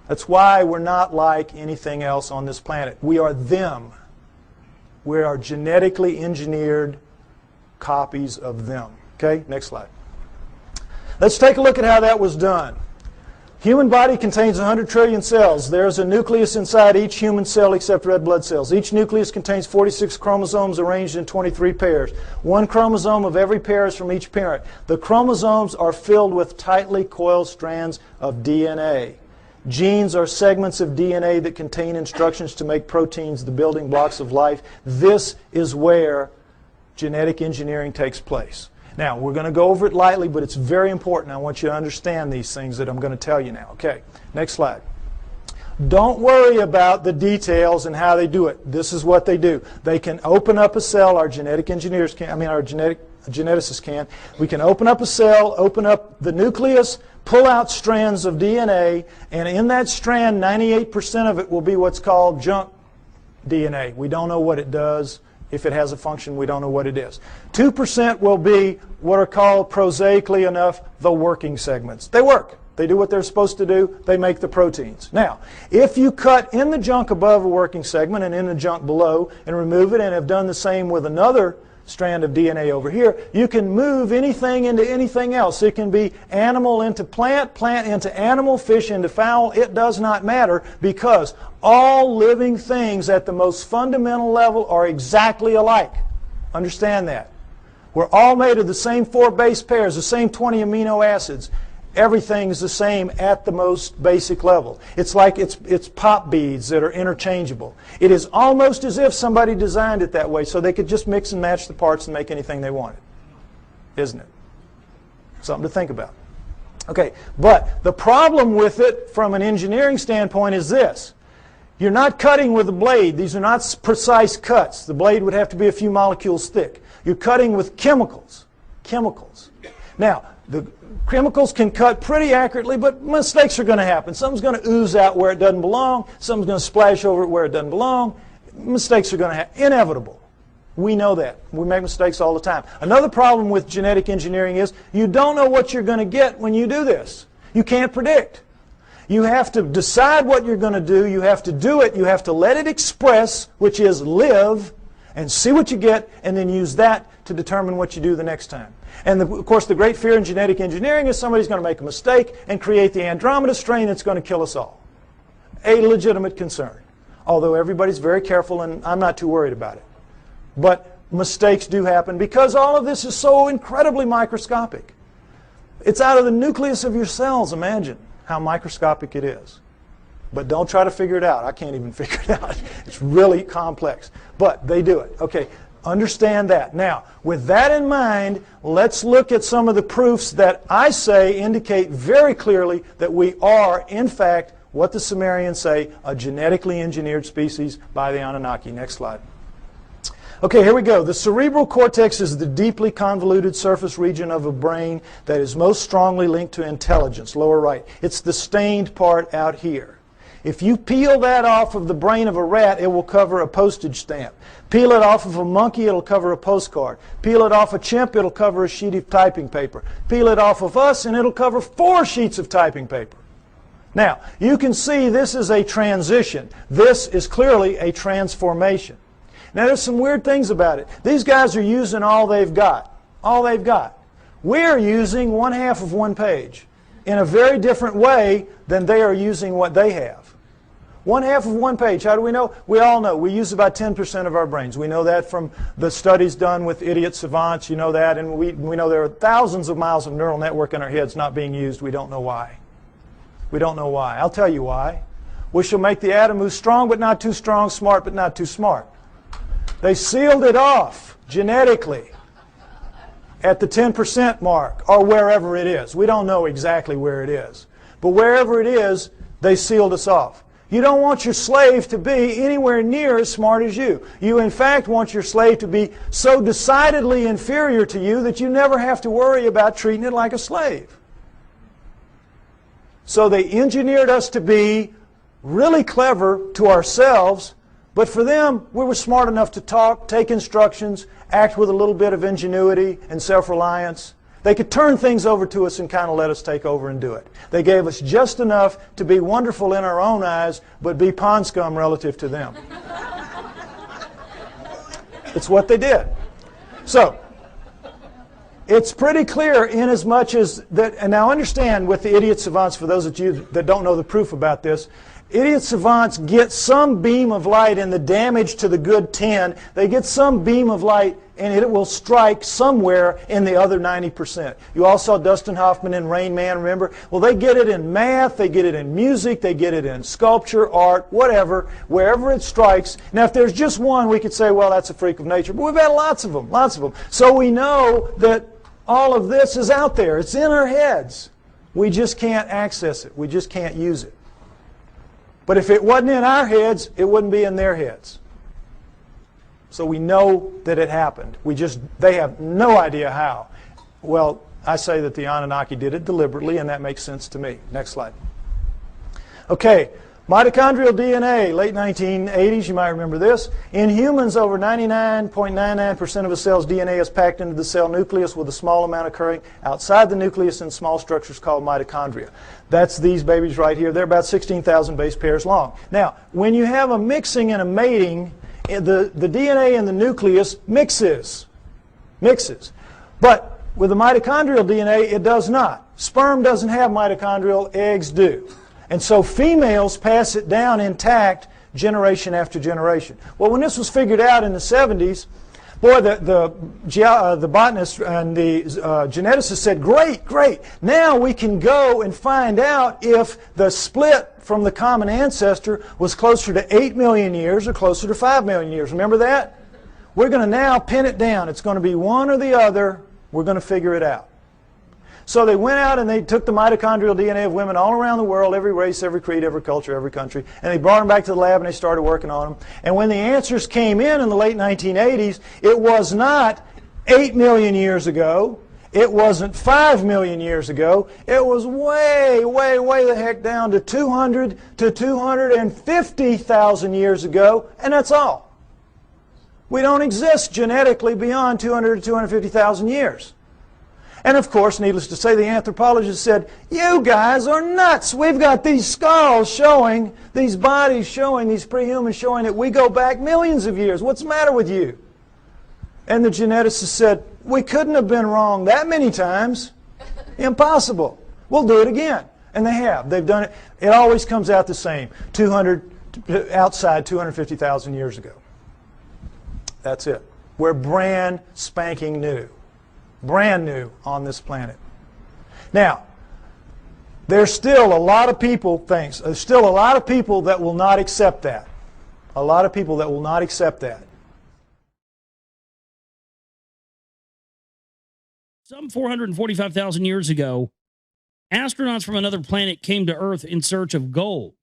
That's why we're not like anything else on this planet. We are them. We are genetically engineered copies of them. Okay, next slide. Let's take a look at how that was done. Human body contains 100 trillion cells. There's a nucleus inside each human cell except red blood cells. Each nucleus contains 46 chromosomes arranged in 23 pairs. One chromosome of every pair is from each parent. The chromosomes are filled with tightly coiled strands of DNA. Genes are segments of DNA that contain instructions to make proteins, the building blocks of life. This is where genetic engineering takes place. Now, we're going to go over it lightly, but it's very important. I want you to understand these things that I'm going to tell you now. Okay, next slide. Don't worry about the details and how they do it. This is what they do. They can open up a cell, our genetic engineers can, our geneticists can. We can open up a cell, open up the nucleus, pull out strands of DNA, and in that strand, 98% of it will be what's called junk DNA. We don't know what it does. If it has a function, we don't know what it is. 2% will be what are called, prosaically enough, the working segments. They work. They do what they're supposed to do. They make the proteins. Now, if you cut in the junk above a working segment and in the junk below and remove it, and have done the same with another strand of DNA over here, you can move anything into anything else. It can be animal into plant, plant into animal, fish into fowl. It does not matter, because all living things at the most fundamental level are exactly alike. Understand that. We're all made of the same 4 base pairs, the same 20 amino acids. Everything's the same at the most basic level. It's like it's pop beads that are interchangeable. It is almost as if somebody designed it that way so they could just mix and match the parts and make anything they wanted. Isn't it? Something to think about. Okay, but the problem with it from an engineering standpoint is this. You're not cutting with a blade. These are not precise cuts. The blade would have to be a few molecules thick. You're cutting with chemicals. Chemicals. Now, the chemicals can cut pretty accurately, but mistakes are going to happen. Something's going to ooze out where it doesn't belong. Something's going to splash over it where it doesn't belong. Mistakes are going to happen. Inevitable. We know that. We make mistakes all the time. Another problem with genetic engineering is you don't know what you're going to get when you do this. You can't predict. You have to decide what you're going to do. You have to do it. You have to let it express, which is live, and see what you get, and then use that to determine what you do the next time. And of course, the great fear in genetic engineering is somebody's going to make a mistake and create the Andromeda strain that's going to kill us all. A legitimate concern. Although everybody's very careful, and I'm not too worried about it. But mistakes do happen because all of this is so incredibly microscopic. It's out of the nucleus of your cells, imagine how microscopic it is. But don't try to figure it out. I can't even figure it out. It's really complex. But they do it. Okay, understand that. Now, with that in mind, let's look at some of the proofs that I say indicate very clearly that we are, in fact, what the Sumerians say, a genetically engineered species by the Anunnaki. Next slide. Okay, here we go. The cerebral cortex is the deeply convoluted surface region of a brain that is most strongly linked to intelligence, lower right. It's the stained part out here. If you peel that off of the brain of a rat, it will cover a postage stamp. Peel it off of a monkey, it'll cover a postcard. Peel it off a chimp, it'll cover a sheet of typing paper. Peel it off of us, and it'll cover 4 sheets of typing paper. Now, you can see this is a transition. This is clearly a transformation. Now, there's some weird things about it. These guys are using all they've got. All they've got. We're using 1/2 of one page in a very different way than they are using what they have. 1/2 of one page. How do we know? We all know. We use about 10% of our brains. We know that from the studies done with idiot savants. You know that. And we know there are thousands of miles of neural network in our heads not being used. We don't know why. We don't know why. I'll tell you why. We shall make the atom who's strong but not too strong, smart but not too smart. They sealed it off genetically at the 10% mark or wherever it is. We don't know exactly where it is. But wherever it is, they sealed us off. You don't want your slave to be anywhere near as smart as you. You, in fact, want your slave to be so decidedly inferior to you that you never have to worry about treating it like a slave. So they engineered us to be really clever to ourselves. But for them, we were smart enough to talk, take instructions, act with a little bit of ingenuity and self-reliance. They could turn things over to us and kind of let us take over and do it. They gave us just enough to be wonderful in our own eyes, but be pond scum relative to them. It's what they did. So, it's pretty clear in as much as that, and now understand with the idiot savants, for those of you that don't know the proof about this, idiot savants get some beam of light in the damage to the good 10. They get some beam of light and it will strike somewhere in the other 90%. You all saw Dustin Hoffman in Rain Man, remember? Well, they get it in math, they get it in music, they get it in sculpture, art, whatever, wherever it strikes. Now, if there's just one, we could say, well, that's a freak of nature. But we've had lots of them, lots of them. So we know that all of this is out there. It's in our heads. We just can't access it. We just can't use it. But if it wasn't in our heads, it wouldn't be in their heads. So we know that it happened. They have no idea how. Well, I say that the Anunnaki did it deliberately, and that makes sense to me. Next slide. Okay, mitochondrial DNA, late 1980s, you might remember this. In humans, over 99.99% of a cell's DNA is packed into the cell nucleus with a small amount occurring outside the nucleus in small structures called mitochondria. That's these babies right here. They're about 16,000 base pairs long. Now, when you have a mixing and a mating, the DNA in the nucleus mixes. But with the mitochondrial DNA, it does not. Sperm doesn't have mitochondrial, eggs do. And so females pass it down intact generation after generation. Well, when this was figured out in the 70s, Boy, the botanist and the geneticist said, great, great. Now we can go and find out if the split from the common ancestor was closer to 8 million years or closer to 5 million years. Remember that? We're going to now pin it down. It's going to be one or the other. We're going to figure it out. So they went out and they took the mitochondrial DNA of women all around the world, every race, every creed, every culture, every country, and they brought them back to the lab and they started working on them. And when the answers came in the late 1980s, it was not 8 million years ago. It wasn't 5 million years ago. It was way, way, way the heck down to 200 to 250,000 years ago, and that's all. We don't exist genetically beyond 200 to 250,000 years. And of course, needless to say, the anthropologists said, you guys are nuts. We've got these skulls showing, these bodies showing, these prehumans showing that we go back millions of years. What's the matter with you? And the geneticists said, we couldn't have been wrong that many times. Impossible. We'll do it again. And they have. They've done it. It always comes out the same. Outside 250,000 years ago. That's it. We're brand spanking new. Brand new on this planet. Now, there's still a lot of people, there's still a lot of people that will not accept that. A lot of people that will not accept that. Some 445,000 years ago, astronauts from another planet came to Earth in search of gold.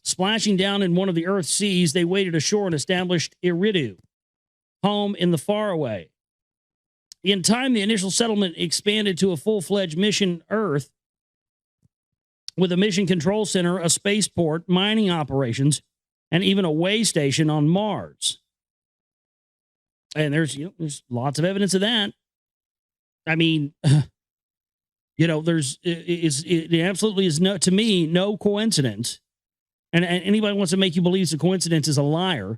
Splashing down in one of the Earth's seas, they waded ashore and established Iridu, home in the faraway. In time, the initial settlement expanded to a full-fledged mission Earth with a mission control center, a spaceport, mining operations, and even a way station on Mars. And there's lots of evidence of that. I mean, it absolutely is to me no coincidence. And anybody who wants to make you believe it's a coincidence is a liar.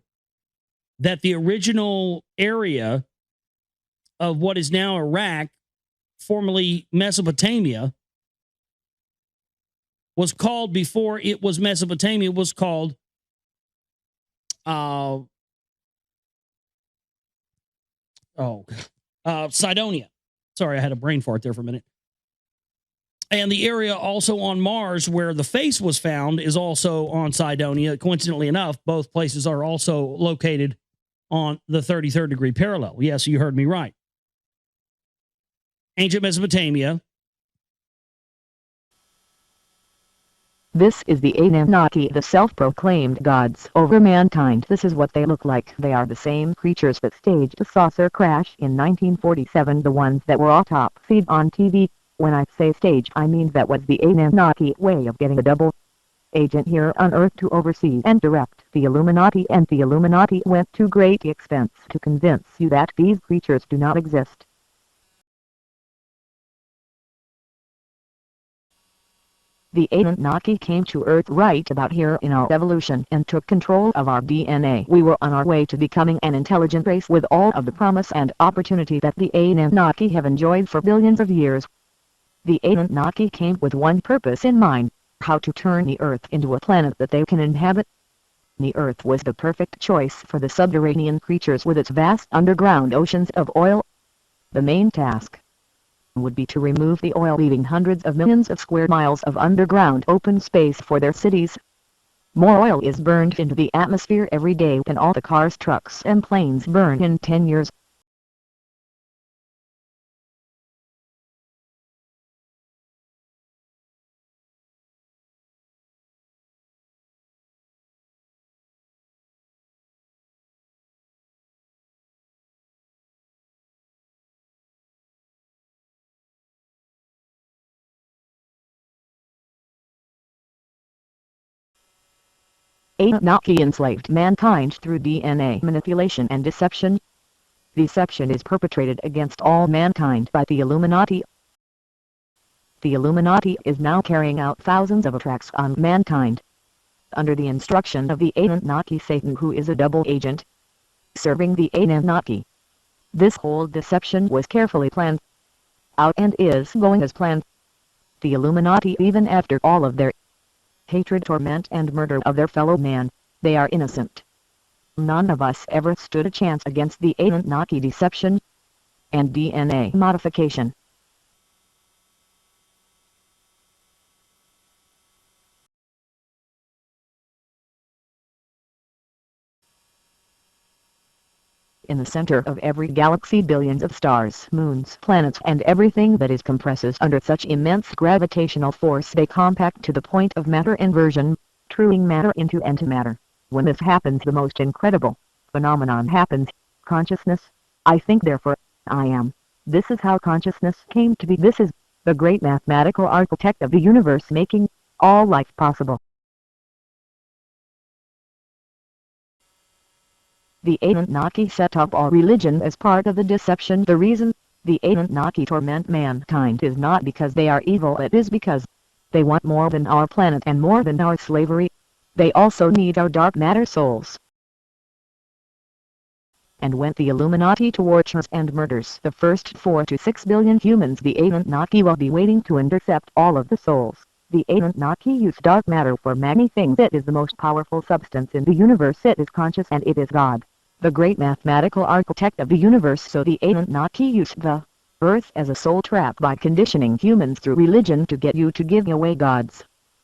That the original area of what is now Iraq, formerly Mesopotamia, was called, before it was Mesopotamia, was called Cydonia. Sorry, I had a brain fart there for a minute. And the area also on Mars where the face was found is also on Cydonia. Coincidentally enough, both places are also located on the 33rd degree parallel. Yes, you heard me right. Ancient Mesopotamia. This is the Anunnaki, the self-proclaimed gods over mankind. This is what they look like. They are the same creatures that staged the saucer crash in 1947, the ones that were top feed on TV. When I say stage, I mean that was the Anunnaki way of getting a double agent here on Earth to oversee and direct the Illuminati, and the Illuminati went to great expense to convince you that these creatures do not exist. The Anunnaki came to Earth right about here in our evolution and took control of our DNA. We were on our way to becoming an intelligent race with all of the promise and opportunity that the Anunnaki have enjoyed for billions of years. The Anunnaki came with one purpose in mind: how to turn the Earth into a planet that they can inhabit. The Earth was the perfect choice for the subterranean creatures with its vast underground oceans of oil. The main task would be to remove the oil, leaving hundreds of millions of square miles of underground open space for their cities. More oil is burned into the atmosphere every day than all the cars, trucks, and planes burn in 10 years. Anunnaki enslaved mankind through DNA manipulation and deception. Deception is perpetrated against all mankind by the Illuminati. The Illuminati is now carrying out thousands of attacks on mankind. Under the instruction of the Anunnaki, Satan, who is a double agent serving the Anunnaki. This whole deception was carefully planned out and is going as planned. The Illuminati, even after all of their hatred, torment, and murder of their fellow man, they are innocent. None of us ever stood a chance against the Anunnaki deception and DNA modification. In the center of every galaxy, billions of stars, moons, planets, and everything that is compresses under such immense gravitational force they compact to the point of matter inversion, truing matter into antimatter. When this happens, the most incredible phenomenon happens: consciousness. I think, therefore I am. This is how consciousness came to be. This is the great mathematical architect of the universe, making all life possible. The Anunnaki set up all religion as part of the deception. The reason the Anunnaki torment mankind is not because they are evil, it is because they want more than our planet and more than our slavery. They also need our dark matter souls. And when the Illuminati tortures and murders the first 4 to 6 billion humans, the Anunnaki will be waiting to intercept all of the souls. The Anunnaki use dark matter for many things. It is the most powerful substance in the universe. It is conscious and it is God, the great mathematical architect of the universe. So the Anunnaki use the earth as a soul trap by conditioning humans through religion to get you to give away God's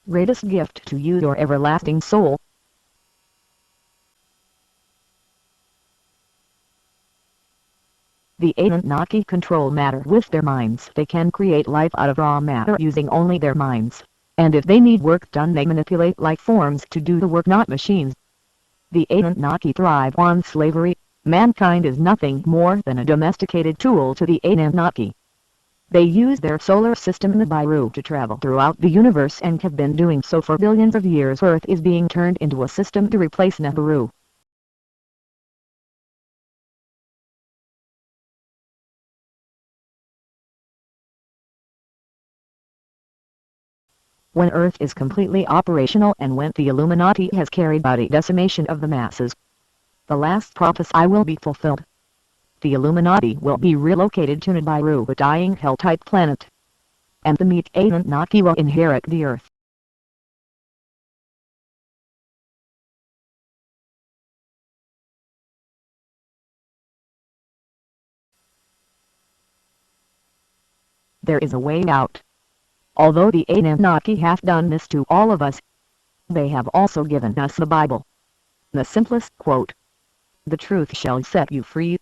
greatest gift to you, your everlasting soul. The Anunnaki control matter with their minds. They can create life out of raw matter using only their minds. And if they need work done, they manipulate life forms to do the work, not machines. The Anunnaki thrive on slavery. Mankind is nothing more than a domesticated tool to the Anunnaki. They use their solar system, the Nibiru, to travel throughout the universe and have been doing so for billions of years. Earth is being turned into a system to replace Nibiru. When Earth is completely operational and when the Illuminati has carried out a decimation of the masses, the last prophecy will be fulfilled. The Illuminati will be relocated to Nibiru, a dying hell-type planet, and the meek Anunnaki will inherit the Earth. There is a way out. Although the Anunnaki have done this to all of us, they have also given us the Bible. The simplest quote: "The truth shall set you free."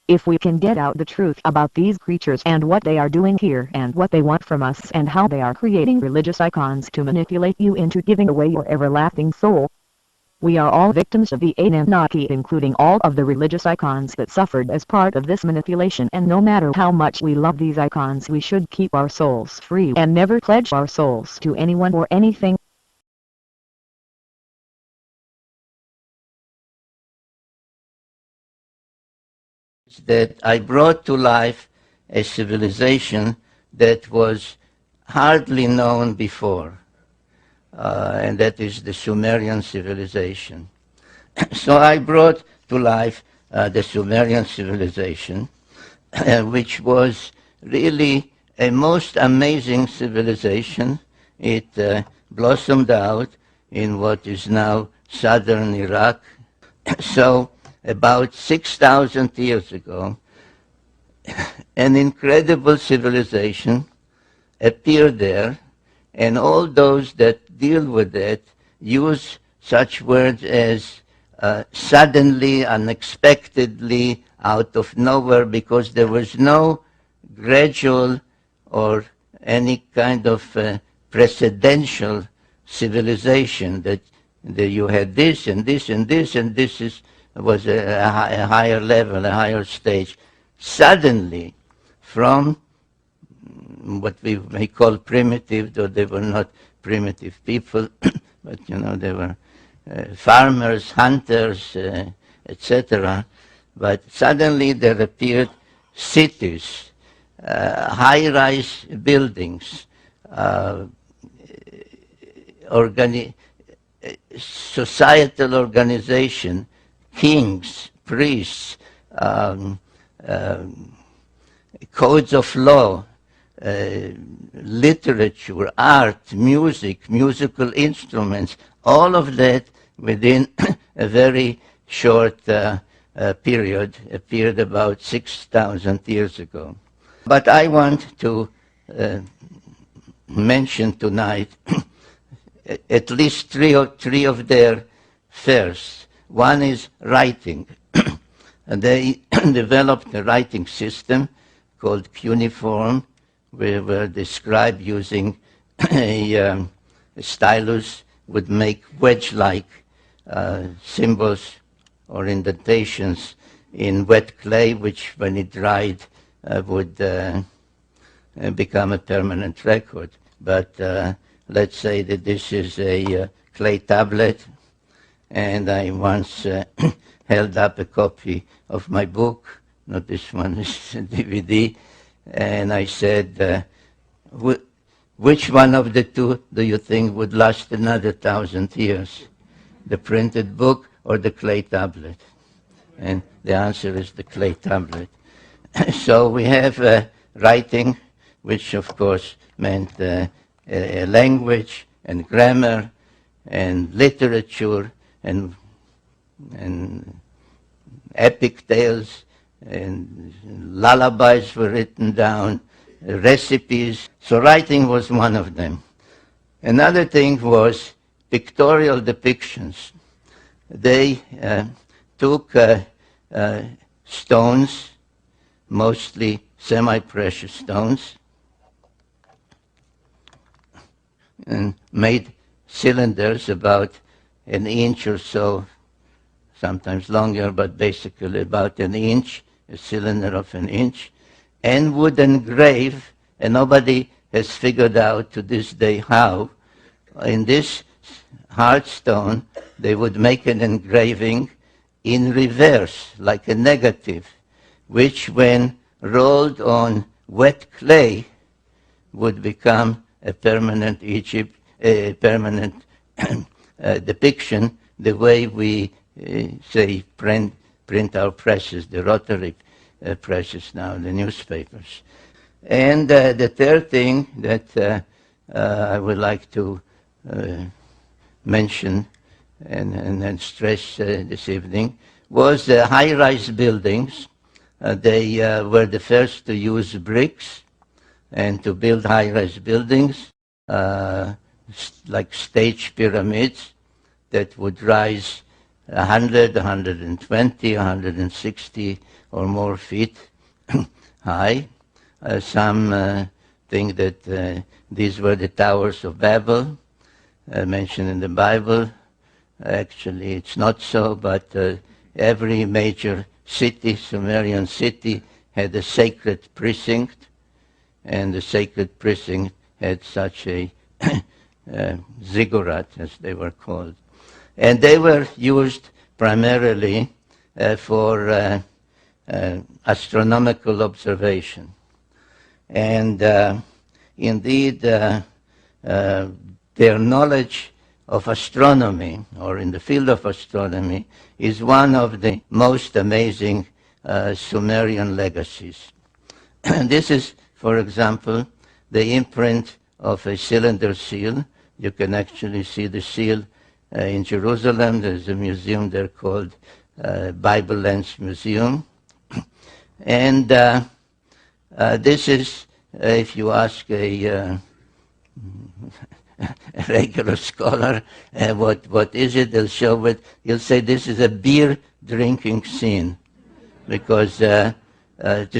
If we can get out the truth about these creatures and what they are doing here and what they want from us and how they are creating religious icons to manipulate you into giving away your everlasting soul, we are all victims of the Anunnaki, including all of the religious icons that suffered as part of this manipulation. And no matter how much we love these icons, we should keep our souls free and never pledge our souls to anyone or anything. That I brought to life a civilization that was hardly known before, and that is the Sumerian civilization. So I brought to life the Sumerian civilization, which was really a most amazing civilization. It blossomed out in what is now southern Iraq. So about 6,000 years ago, an incredible civilization appeared there, and all those that deal with it use such words as suddenly, unexpectedly, out of nowhere, because there was no gradual or any kind of precedential civilization that you had this and this and this and this was a higher level, a higher stage. Suddenly, from what we may call primitive, though they were not primitive people, but they were farmers, hunters, etc. But suddenly there appeared cities, high-rise buildings, societal organization, kings, priests, codes of law, literature, art, music, musical instruments, all of that within a very short period, appeared about 6,000 years ago. But I want to mention tonight at least three of their firsts. One is writing. And they developed a writing system called cuneiform, where the scribe using a stylus would make wedge-like symbols or indentations in wet clay, which when it dried would become a permanent record. But let's say that this is a clay tablet, and I once held up a copy of my book, not this one, this DVD, and I said, which one of the two do you think would last another 1,000 years? The printed book or the clay tablet? And the answer is the clay tablet. So we have writing, which of course meant a language and grammar and literature and epic tales and lullabies were written down, recipes. So writing was one of them. Another thing was pictorial depictions. They took stones, mostly semi-precious stones, and made cylinders about an inch or so, sometimes longer, but basically about an inch, a cylinder of an inch, and would engrave, and nobody has figured out to this day how, in this hard stone, they would make an engraving in reverse, like a negative, which when rolled on wet clay would become a permanent depiction, the way we say print our presses, the rotary presses now, the newspapers. And the third thing that I would like to mention and stress this evening was the high-rise buildings. They were the first to use bricks and to build high-rise buildings, like stage pyramids that would rise 100, 120, 160 or more feet high. Some think that these were the towers of Babel, mentioned in the Bible. Actually, it's not so, but every major city, Sumerian city, had a sacred precinct, and the sacred precinct had such a ziggurat, as they were called. And they were used primarily for astronomical observation. And indeed, their knowledge of astronomy, or in the field of astronomy, is one of the most amazing Sumerian legacies. This is, for example, the imprint of a cylinder seal. You can actually see the seal in Jerusalem. There's a museum there called Bible Lens Museum. And this is, if you ask a regular scholar, what is it? They'll show it. He'll say this is a beer drinking scene, because the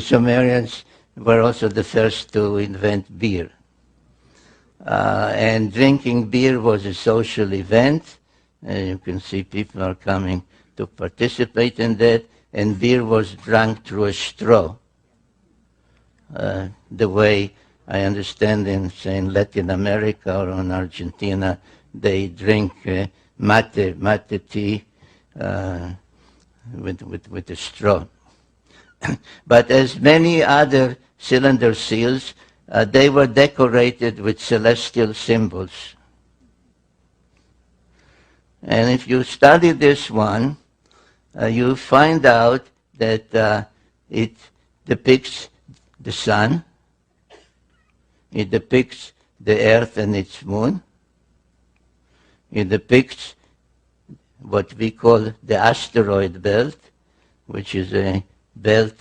Sumerians were also the first to invent beer. And drinking beer was a social event. You can see people are coming to participate in that, and beer was drunk through a straw. The way I understand in, say, in Latin America or in Argentina, they drink mate tea with a straw. But as many other cylinder seals, they were decorated with celestial symbols. And if you study this one, you find out that it depicts the sun, it depicts the earth and its moon, it depicts what we call the asteroid belt, which is a belt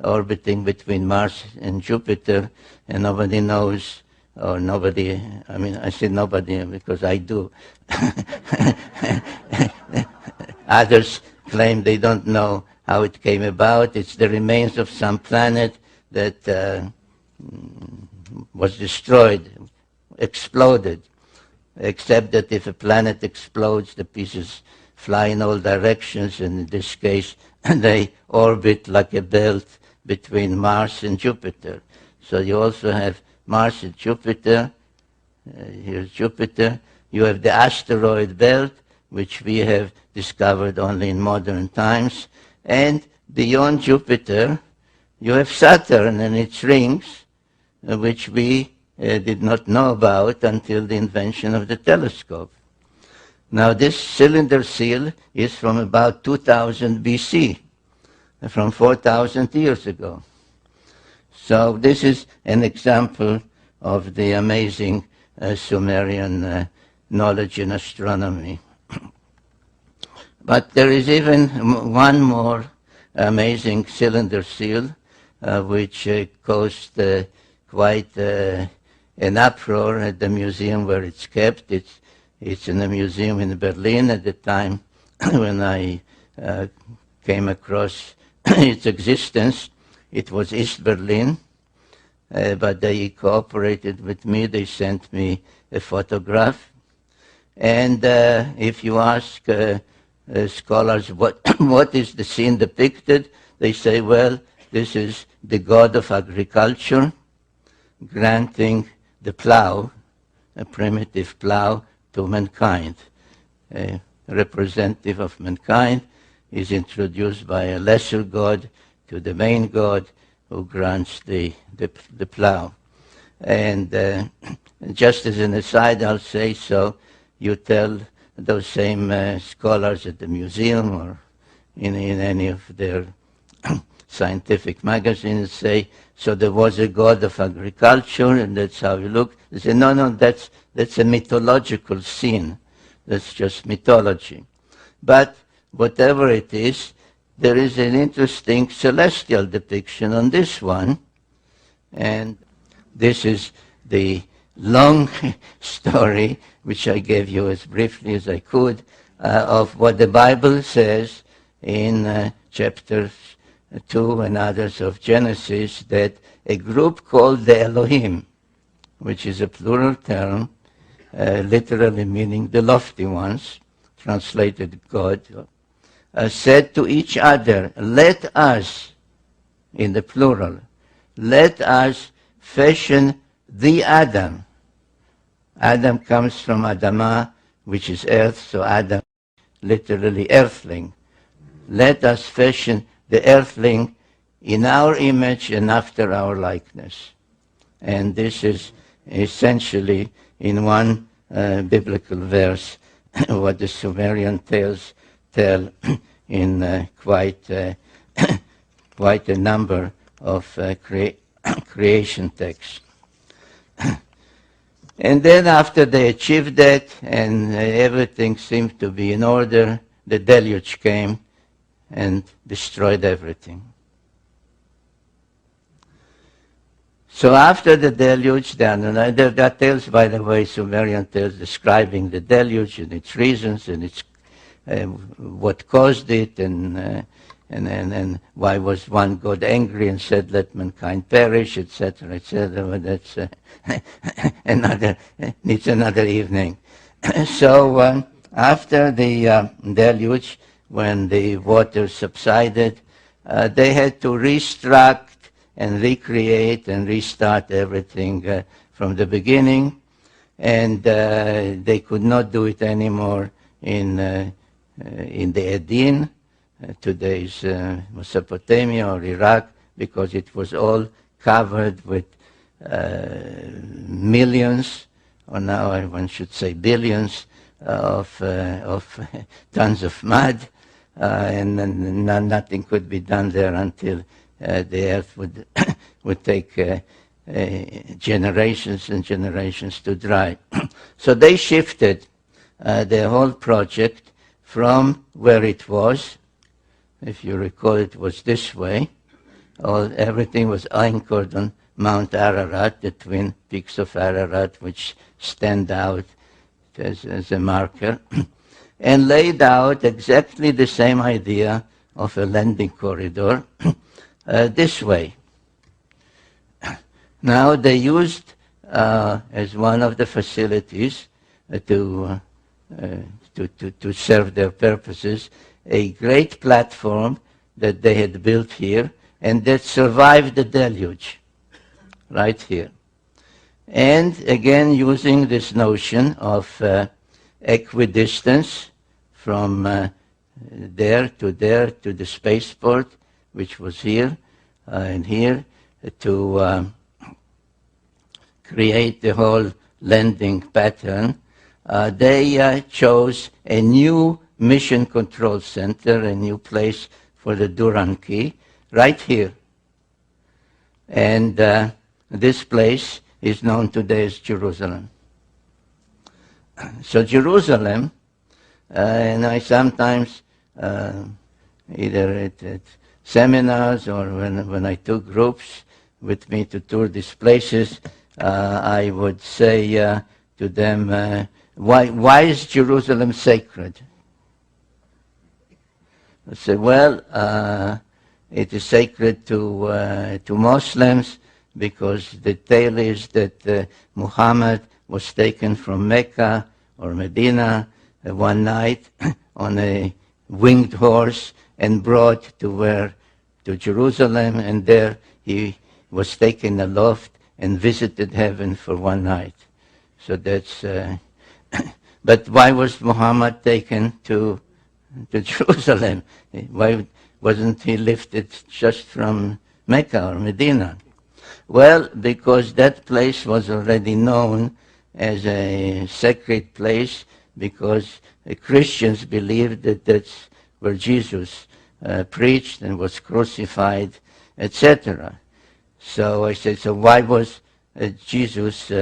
orbiting between Mars and Jupiter, and nobody knows, or nobody, I mean, I say nobody because I do. Others claim they don't know how it came about. It's the remains of some planet that was destroyed, exploded, except that if a planet explodes, the pieces fly in all directions, and in this case, they orbit like a belt between Mars and Jupiter. So you also have Mars and Jupiter. Here's Jupiter. You have the asteroid belt, which we have discovered only in modern times. And beyond Jupiter, you have Saturn and its rings, which we did not know about until the invention of the telescope. Now, this cylinder seal is from about 2000 BC, from 4,000 years ago. So this is an example of the amazing Sumerian knowledge in astronomy. But there is even one more amazing cylinder seal, which caused quite an uproar at the museum where it's kept. It's in a museum in Berlin at the time when I came across its existence. It was East Berlin, but they cooperated with me. They sent me a photograph. And if you ask scholars what is the scene depicted, they say, well, this is the god of agriculture granting the plow, a primitive plow, to mankind. A representative of mankind is introduced by a lesser god to the main god who grants the plow. And just as an aside, I'll say, so you tell those same scholars at the museum or in any of their scientific magazines, say, so there was a god of agriculture and that's how you look. They say, no, that's a mythological scene. That's just mythology. But whatever it is, there is an interesting celestial depiction on this one. And this is the long story, which I gave you as briefly as I could, of what the Bible says in chapters 2 and others of Genesis, that a group called the Elohim, which is a plural term, literally meaning the lofty ones, translated God, said to each other, let us, in the plural, let us fashion the Adam. Adam comes from Adamah, which is earth, so Adam, literally earthling. Let us fashion the earthling in our image and after our likeness. And this is essentially, in one biblical verse, what the Sumerian tales tell in quite a number of creation texts. And then after they achieved that and everything seemed to be in order, the deluge came and destroyed everything. So after the deluge, there are tales, by the way, Sumerian tales describing the deluge and its reasons and its what caused it and why was one God angry and said, let mankind perish, etc., etc. But that's needs another evening. So after the deluge, when the water subsided, they had to restruct and recreate and restart everything from the beginning, and they could not do it anymore in the Edin, today's Mesopotamia or Iraq, because it was all covered with millions, or now one should say billions, of tons of mud, and nothing could be done there until the earth would take generations and generations to dry. So they shifted the whole project from where it was. If you recall, it was this way. Everything was anchored on Mount Ararat, the twin peaks of Ararat, which stand out as a marker, and laid out exactly the same idea of a landing corridor this way. Now they used as one of the facilities to serve their purposes a great platform that they had built here and that survived the deluge right here. And again, using this notion of equidistance from there to the spaceport, which was here and here, to create the whole landing pattern, they chose a new mission control center, a new place for the Duran Key, right here. And this place is known today as Jerusalem. So Jerusalem, and I sometimes, either at seminars or when I took groups with me to tour these places, I would say to them, why is Jerusalem sacred? I say, well, it is sacred to Muslims because the tale is that Muhammad was taken from Mecca or Medina one night on a winged horse and brought to Jerusalem, and there he was taken aloft and visited heaven for one night. So that's. But why was Muhammad taken to Jerusalem? Why wasn't he lifted just from Mecca or Medina? Well, because that place was already known as a sacred place, because Christians believed that that's where Jesus preached and was crucified, etc. So I said, so why was Jesus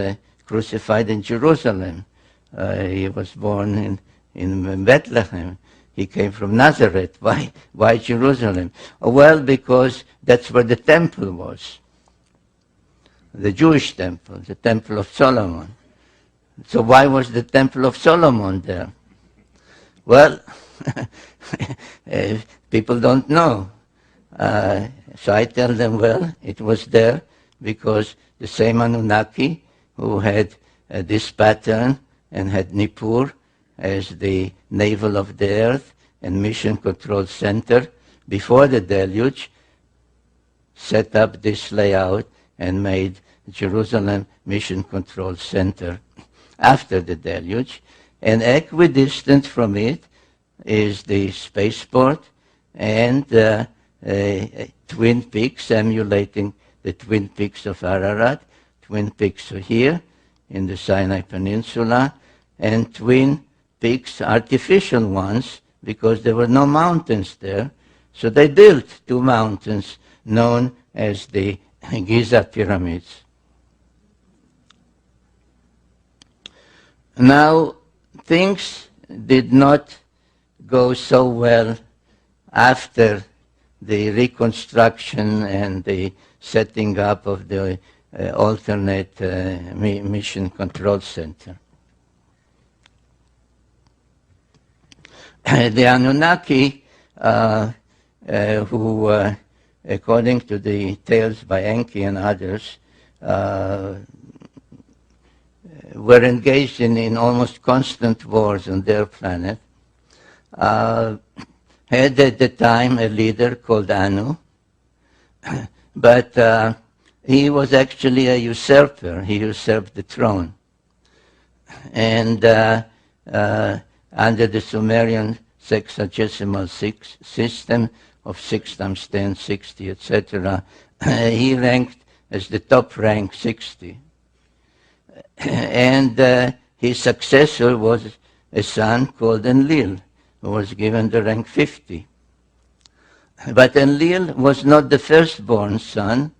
crucified in Jerusalem? He was born in Bethlehem. He came from Nazareth. Why Jerusalem? Well, because that's where the temple was. The Jewish temple, the Temple of Solomon. So why was the Temple of Solomon there? Well, people don't know. So I tell them, well, it was there because the same Anunnaki who had this pattern and had Nippur as the navel of the earth and mission control center before the deluge, set up this layout and made Jerusalem mission control center after the deluge. And equidistant from it is the spaceport and twin peaks emulating the twin peaks of Ararat, twin peaks are here in the Sinai Peninsula, and twin peaks, artificial ones, because there were no mountains there. So they built two mountains known as the Giza pyramids. Now, things did not go so well after the reconstruction and the setting up of the alternate mission control center. The Anunnaki, who, according to the tales by Enki and others, were engaged in almost constant wars on their planet, had at the time a leader called Anu, but he was actually a usurper. He usurped the throne. And under the Sumerian sexagesimal system of 6 times 10, 60, etc., he ranked as the top rank 60. And his successor was a son called Enlil, who was given the rank 50. But Enlil was not the firstborn son.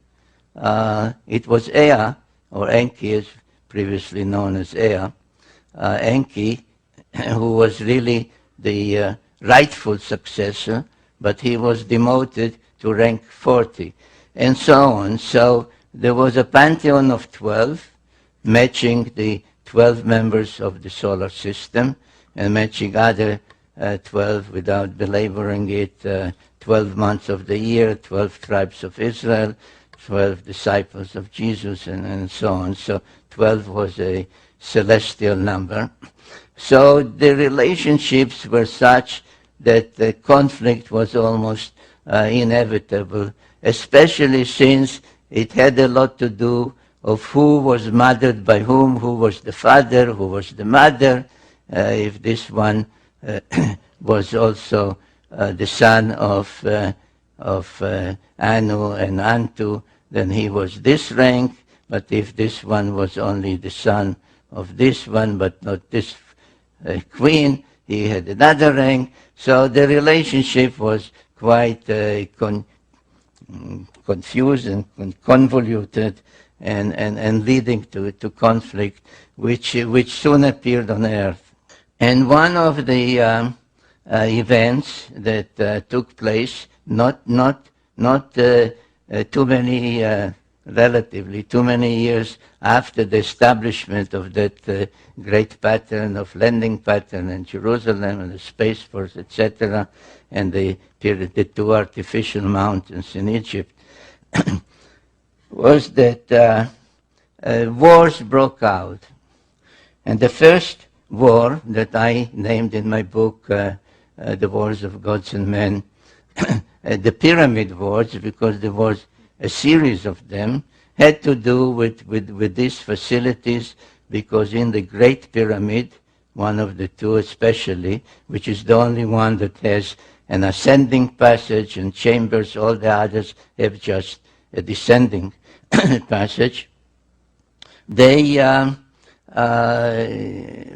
It was Ea, or Enki, as previously known as Ea, Enki, who was really the rightful successor, but he was demoted to rank 40, and so on. So there was a pantheon of 12, matching the 12 members of the solar system, and matching other 12, without belaboring it, 12 months of the year, 12 tribes of Israel, 12 disciples of Jesus, and so on. So 12 was a celestial number. So the relationships were such that the conflict was almost inevitable, especially since it had a lot to do of who was mothered by whom, who was the father, who was the mother. If this one was also the son of Anu and Antu, then he was this rank. But if this one was only the son of this one, but not this queen, he had another rank. So the relationship was quite confused and convoluted, and leading to conflict, which soon appeared on Earth. And one of the events that took place, not too many, relatively too many years after the establishment of that great pattern of landing pattern in Jerusalem and the Space Force, etc., and the two artificial mountains in Egypt, was that wars broke out. And the first war that I named in my book, The Wars of Gods and Men, the Pyramid Wars, because there was a series of them, had to do with these facilities, because in the Great Pyramid, one of the two especially, which is the only one that has an ascending passage and chambers, all the others have just a descending passage, they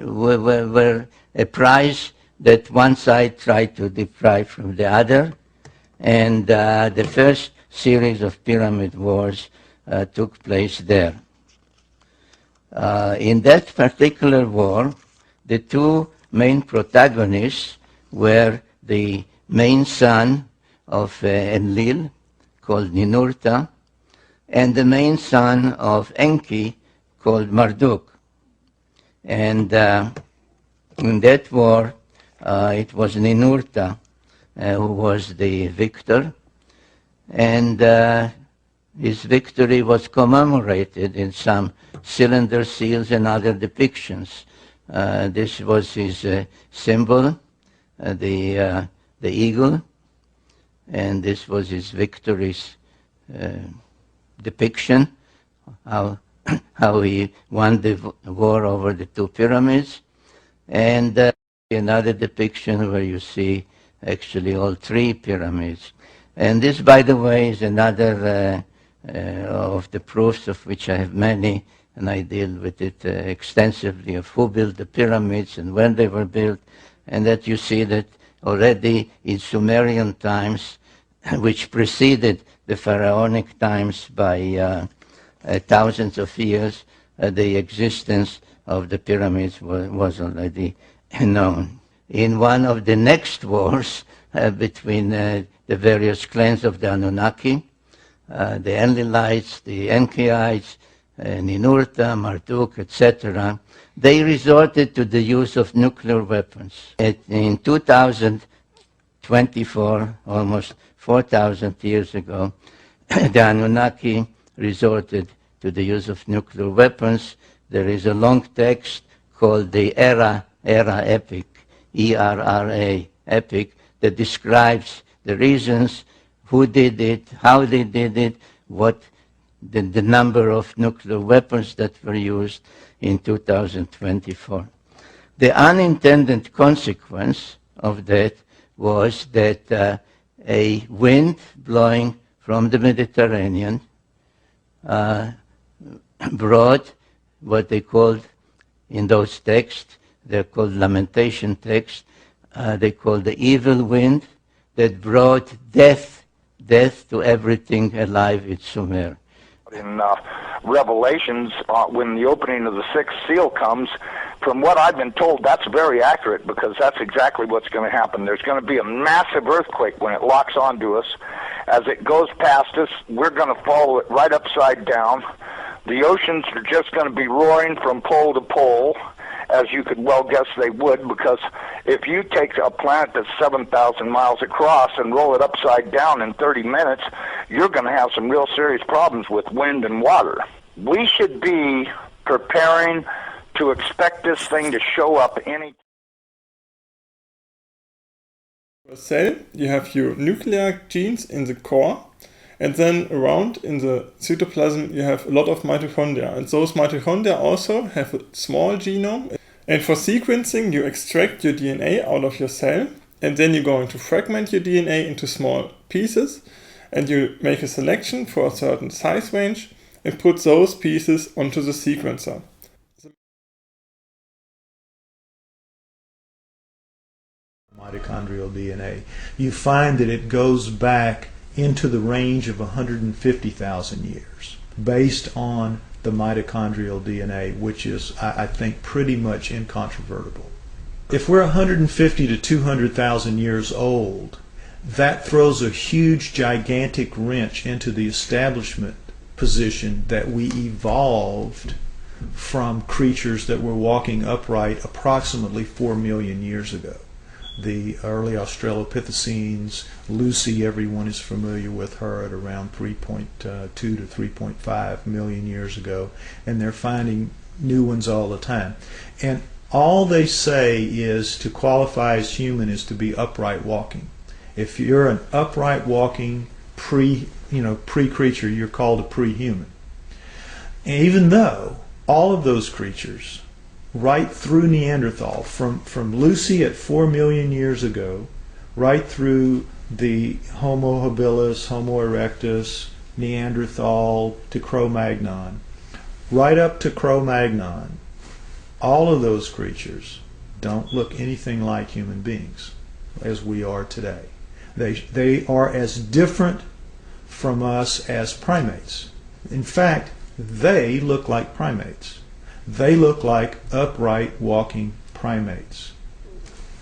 were a prize that one side tried to deprive from the other, and the first series of pyramid wars took place there. In that particular war, the two main protagonists were the main son of Enlil, called Ninurta, and the main son of Enki, called Marduk. And in that war, it was Ninurta who was the victor, and his victory was commemorated in some cylinder seals and other depictions. This was his symbol, the eagle, and this was his victory's depiction, how he won the war over the two pyramids, and another depiction where you see actually all three pyramids. And this, by the way, is another of the proofs, of which I have many, and I deal with it extensively, of who built the pyramids and when they were built, and that you see that already in Sumerian times, which preceded the pharaonic times by thousands of years, the existence of the pyramids was already known. In one of the next wars between the various clans of the Anunnaki, the Enlilites, the Enkiites, Ninurta, Marduk, etc., they resorted to the use of nuclear weapons. In 2024, almost 4,000 years ago, the Anunnaki resorted to the use of nuclear weapons. There is a long text called the Era Epic, E-R-R-A, Epic, that describes the reasons, who did it, how they did it, what the number of nuclear weapons that were used in 2024. The unintended consequence of that was that a wind blowing from the Mediterranean brought what they called, in those texts, they're called lamentation texts, they called the evil wind, that brought death to everything alive in Sumer. In Revelations, when the opening of the sixth seal comes, from what I've been told, that's very accurate, because that's exactly what's going to happen. There's going to be a massive earthquake when it locks onto us. As it goes past us, we're going to follow it right upside down. The oceans are just going to be roaring from pole to pole, as you could well guess they would, because if you take a planet that's 7,000 miles across and roll it upside down in 30 minutes, you're going to have some real serious problems with wind and water. We should be preparing to expect this thing to show up any. A cell, you have your nuclear genes in the core, and then around in the cytoplasm you have a lot of mitochondria, and those mitochondria also have a small genome. And for sequencing, you extract your DNA out of your cell, and then you're going to fragment your DNA into small pieces, and you make a selection for a certain size range and put those pieces onto the sequencer. Mitochondrial DNA. You find that it goes back into the range of 150,000 years based on the mitochondrial DNA, which is, I think, pretty much incontrovertible. If we're 150 to 200,000 years old, that throws a huge, gigantic wrench into the establishment position that we evolved from creatures that were walking upright approximately 4 million years ago. The early Australopithecines, Lucy, everyone is familiar with her, at around 3.2 to 3.5 million years ago, and they're finding new ones all the time. And all they say is to qualify as human is to be upright walking. If you're an upright walking pre-creature, you're called a pre-human. And even though all of those creatures, right through Neanderthal, from Lucy at 4 million years ago, right through the Homo habilis, Homo erectus, Neanderthal to Cro-Magnon, right up to Cro-Magnon, all of those creatures don't look anything like human beings as we are today. They are as different from us as primates. In fact, they look like primates. They look like upright walking primates.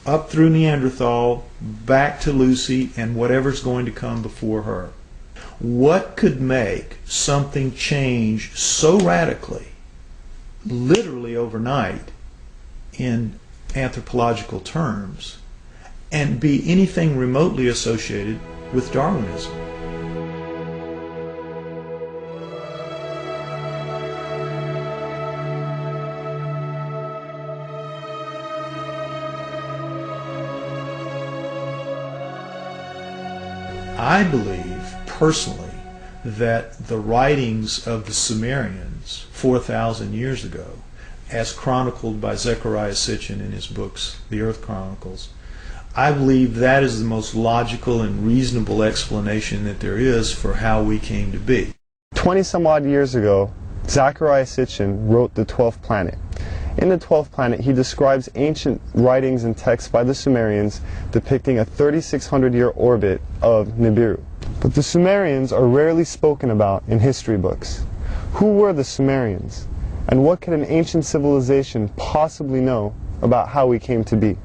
Up through Neanderthal, back to Lucy, and whatever's going to come before her. What could make something change so radically, literally overnight, in anthropological terms, and be anything remotely associated with Darwinism? I believe, personally, that the writings of the Sumerians 4,000 years ago, as chronicled by Zechariah Sitchin in his books, The Earth Chronicles, I believe that is the most logical and reasonable explanation that there is for how we came to be. 20 some odd years ago, Zechariah Sitchin wrote The 12th Planet. In The 12th Planet, he describes ancient writings and texts by the Sumerians depicting a 3,600-year orbit of Nibiru. But the Sumerians are rarely spoken about in history books. Who were the Sumerians? And what could an ancient civilization possibly know about how we came to be?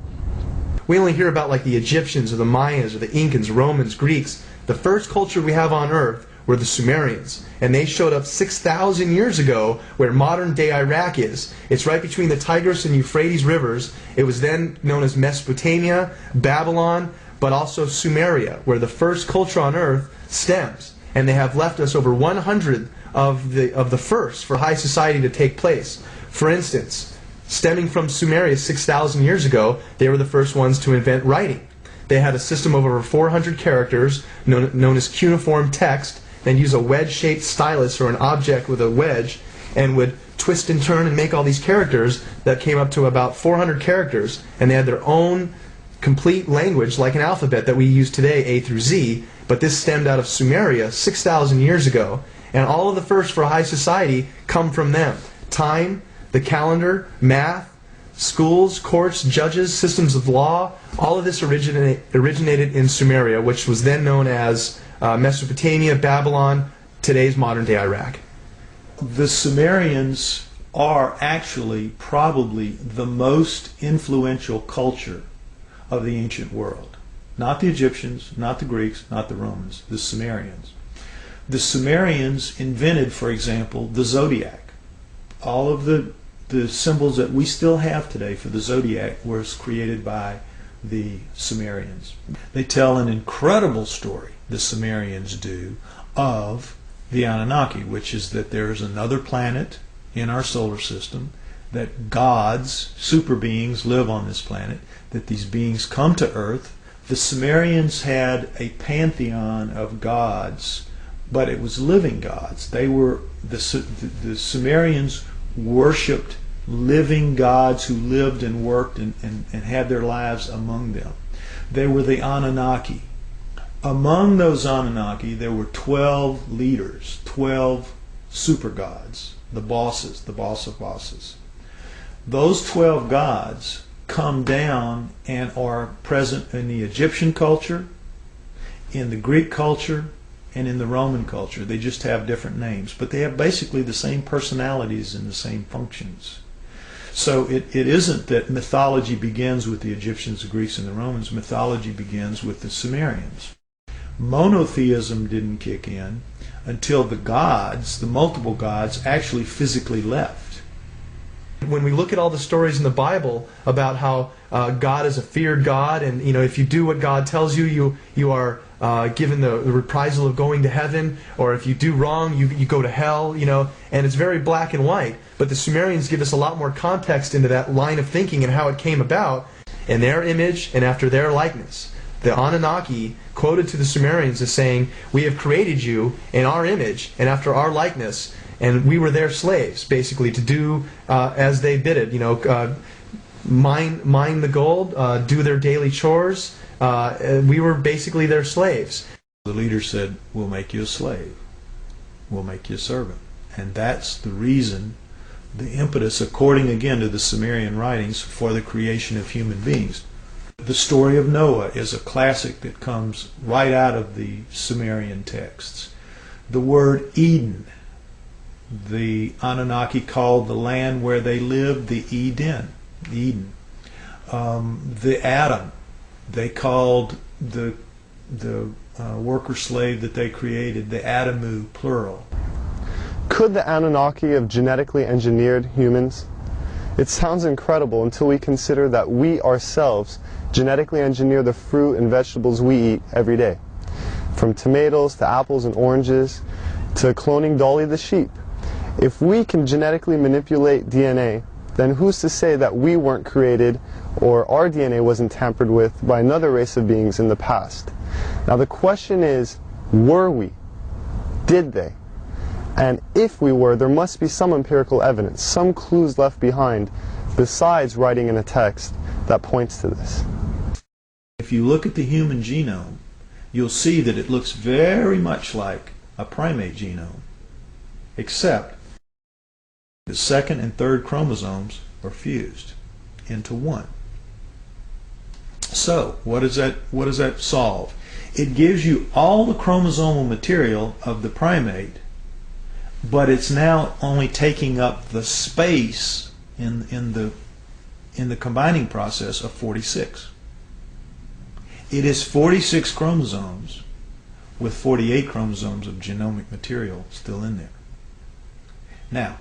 We only hear about like the Egyptians or the Mayans or the Incans, Romans, Greeks. The first culture we have on Earth were the Sumerians, and they showed up 6,000 years ago where modern-day Iraq is. It's right between the Tigris and Euphrates rivers. It was then known as Mesopotamia, Babylon, but also Sumeria, where the first culture on Earth stems. And they have left us over 100 of the first for high society to take place. For instance, stemming from Sumeria 6,000 years ago, they were the first ones to invent writing. They had a system of over 400 characters known as cuneiform text. They'd use a wedge-shaped stylus or an object with a wedge and would twist and turn and make all these characters that came up to about 400 characters, and they had their own complete language like an alphabet that we use today, A through Z, but this stemmed out of Sumeria 6,000 years ago, and all of the first for high society come from them. Time, the calendar, math, schools, courts, judges, systems of law, all of this originated in Sumeria, which was then known as Mesopotamia, Babylon, today's modern-day Iraq. the Sumerians are actually probably the most influential culture of the ancient world. Not the Egyptians, not the Greeks, not the Romans, the Sumerians. The Sumerians invented, for example, the zodiac. All of the symbols that we still have today for the zodiac was created by the Sumerians. They tell an incredible story, the Sumerians do, of the Anunnaki, which is that there is another planet in our solar system, that gods, super beings, live on this planet, that these beings come to Earth. The Sumerians had a pantheon of gods, but it was living gods. They were the Sumerians worshipped living gods who lived and worked and had their lives among them. They were the Anunnaki. Among those Anunnaki, there were 12 leaders, 12 super gods, the bosses, the boss of bosses. Those 12 gods come down and are present in the Egyptian culture, in the Greek culture, and in the Roman culture. They just have different names, but they have basically the same personalities and the same functions. So it isn't that mythology begins with the Egyptians, the Greeks, and the Romans. Mythology begins with the Sumerians. Monotheism didn't kick in until the gods, the multiple gods, actually physically left. When we look at all the stories in the Bible about how God is a feared God, and if you do what God tells you, you are given the reprisal of going to heaven, or if you do wrong, you go to hell, and it's very black and white. But the Sumerians give us a lot more context into that line of thinking and how it came about in their image and after their likeness. The Anunnaki quoted to the Sumerians as saying, "We have created you in our image and after our likeness, and we were their slaves," basically, to do as they bid it. Mine the gold, do their daily chores. We were basically their slaves. The leader said, "We'll make you a slave. We'll make you a servant." And that's the reason, the impetus, according again to the Sumerian writings, for the creation of human beings. The story of Noah is a classic that comes right out of the Sumerian texts. The word Eden, the Anunnaki called the land where they lived the Eden. The Adam, they called the worker slave that they created the Adamu, plural. Could the Anunnaki have genetically engineered humans? It sounds incredible until we consider that we ourselves genetically engineer the fruit and vegetables we eat every day. From tomatoes to apples and oranges to cloning Dolly the sheep. If we can genetically manipulate DNA, then who's to say that we weren't created or our DNA wasn't tampered with by another race of beings in the past? Now the question is, were we? Did they? And if we were, there must be some empirical evidence, some clues left behind, besides writing in a text that points to this. If you look at the human genome, you'll see that it looks very much like a primate genome, except the second and third chromosomes are fused into one. So, what does that solve? It gives you all the chromosomal material of the primate, but it's now only taking up the space in the combining process of 46. It is 46 chromosomes with 48 chromosomes of genomic material still in there. Now,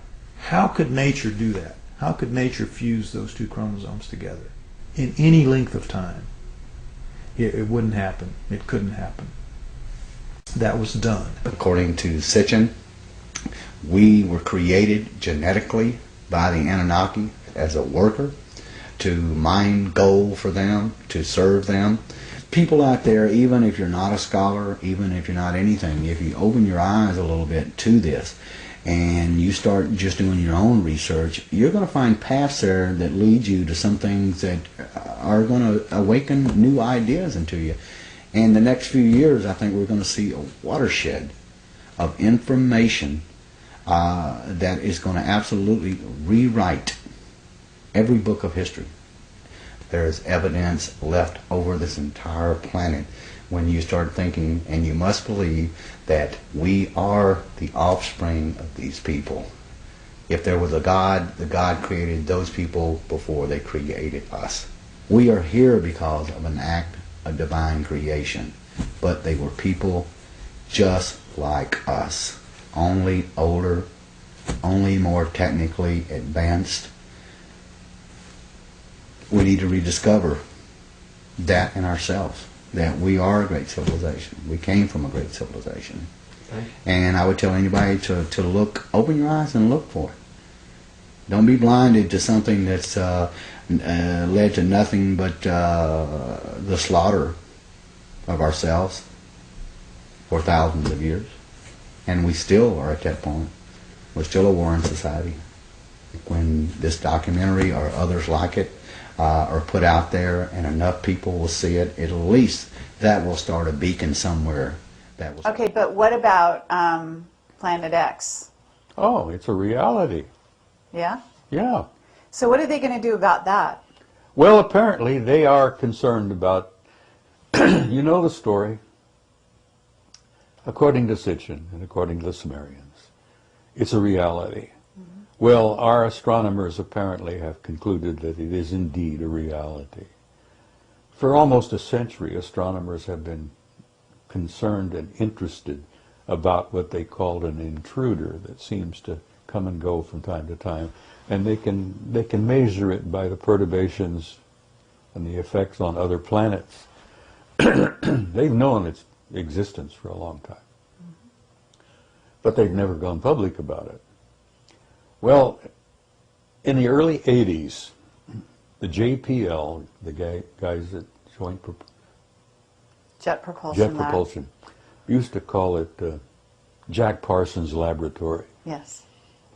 how could nature do that? How could nature fuse those two chromosomes together in any length of time? It wouldn't happen. It couldn't happen. That was done. According to Sitchin, we were created genetically by the Anunnaki as a worker to mine gold for them, to serve them. People out there, even if you're not a scholar, even if you're not anything, if you open your eyes a little bit to this and you start just doing your own research, you're going to find paths there that lead you to some things that are going to awaken new ideas into you. In the next few years, I think we're going to see a watershed of information that is going to absolutely rewrite every book of history. There is evidence left over this entire planet when you start thinking, and you must believe, that we are the offspring of these people. If there was a God, the God created those people before they created us. We are here because of an act of divine creation, but they were people just like us, only older, only more technically advanced. We need to rediscover that in ourselves, that we are a great civilization. We came from a great civilization. Okay. And I would tell anybody to look, open your eyes and look for it. Don't be blinded to something that's led to nothing but the slaughter of ourselves for thousands of years. And we still are at that point. We're still a warring society. When this documentary or others like it are put out there and enough people will see it, at least that will start a beacon somewhere. That will. Okay, but what about Planet X? Oh, it's a reality. Yeah? Yeah. So what are they going to do about that? Well, apparently they are concerned about, you know the story, according to Sitchin and according to the Sumerians, it's a reality. Mm-hmm. Well, our astronomers apparently have concluded that it is indeed a reality. For almost a century, astronomers have been concerned and interested about what they called an intruder that seems to come and go from time to time, and they can measure it by the perturbations and the effects on other planets. They've known its existence for a long time, but they've never gone public about it. Well, in the early 80s, the JPL, the guys at Jet Propulsion used to call it Jack Parsons Laboratory. Yes.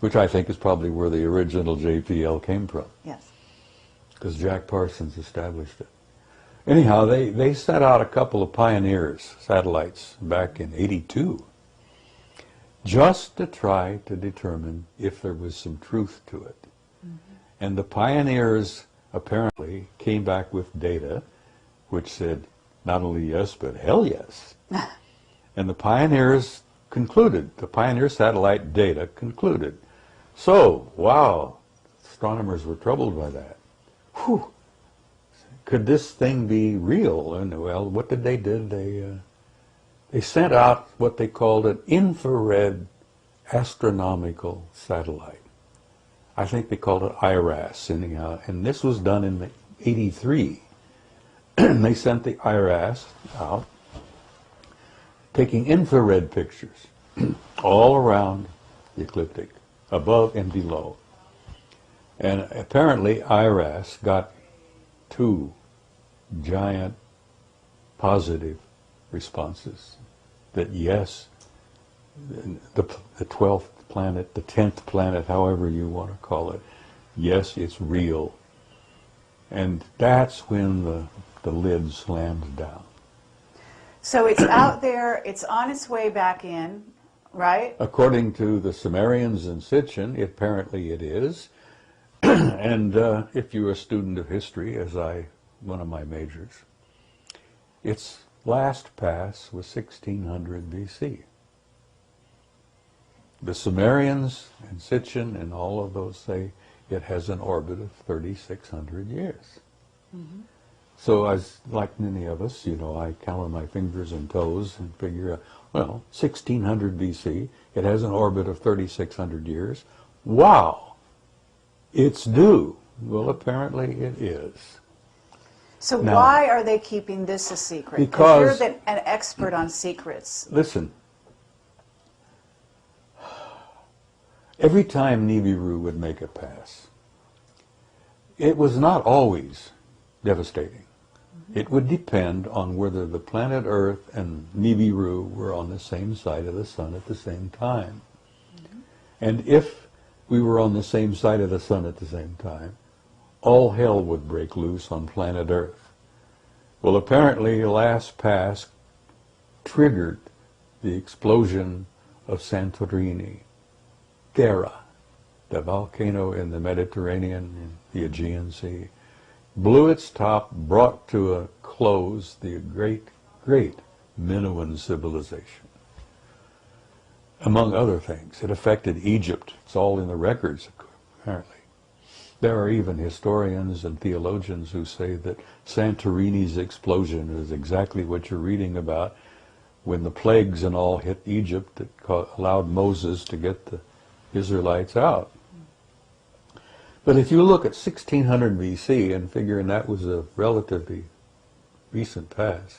Which I think is probably where the original JPL came from. Yes. Because Jack Parsons established it. Anyhow, they sent out a couple of Pioneers satellites back in '82 just to try to determine if there was some truth to it. Mm-hmm. And the Pioneers apparently came back with data which said not only yes, but hell yes. And the Pioneers concluded, the Pioneer satellite data concluded. So, wow, astronomers were troubled by that. Whew. Could this thing be real? And well, what did they do? They sent out what they called an infrared astronomical satellite. I think they called it IRAS anyhow, and this was done in '83. They sent the IRAS out, taking infrared pictures all around the ecliptic, above and below. And apparently IRAS got 2 giant positive responses that yes, the 12th planet, the 10th planet, however you want to call it, yes, it's real. And that's when the lid slams down. So it's out there, it's on its way back in, right? According to the Sumerians and Sitchin, apparently it is. And if you're a student of history, as one of my majors, its last pass was 1600 BC. The Sumerians and Sitchin and all of those say it has an orbit of 3,600 years. Mm-hmm. So as like many of us, I count on my fingers and toes and figure out, well, 1600 BC, it has an orbit of 3,600 years. Wow! It's due. Well, apparently it is. So now, why are they keeping this a secret? Because you're an expert on secrets. Listen, every time Nibiru would make a pass, it was not always devastating. Mm-hmm. It would depend on whether the planet Earth and Nibiru were on the same side of the sun at the same time. Mm-hmm. And if we were on the same side of the sun at the same time, all hell would break loose on planet Earth. Well, apparently the last pass triggered the explosion of Santorini, Thera, the volcano in the Mediterranean, in the Aegean Sea, blew its top, brought to a close the great great Minoan civilization. Among other things, it affected Egypt. It's all in the records, apparently. There are even historians and theologians who say that Santorini's explosion is exactly what you're reading about. When the plagues and all hit Egypt, it allowed Moses to get the Israelites out. But if you look at 1600 BC and figuring that was a relatively recent past,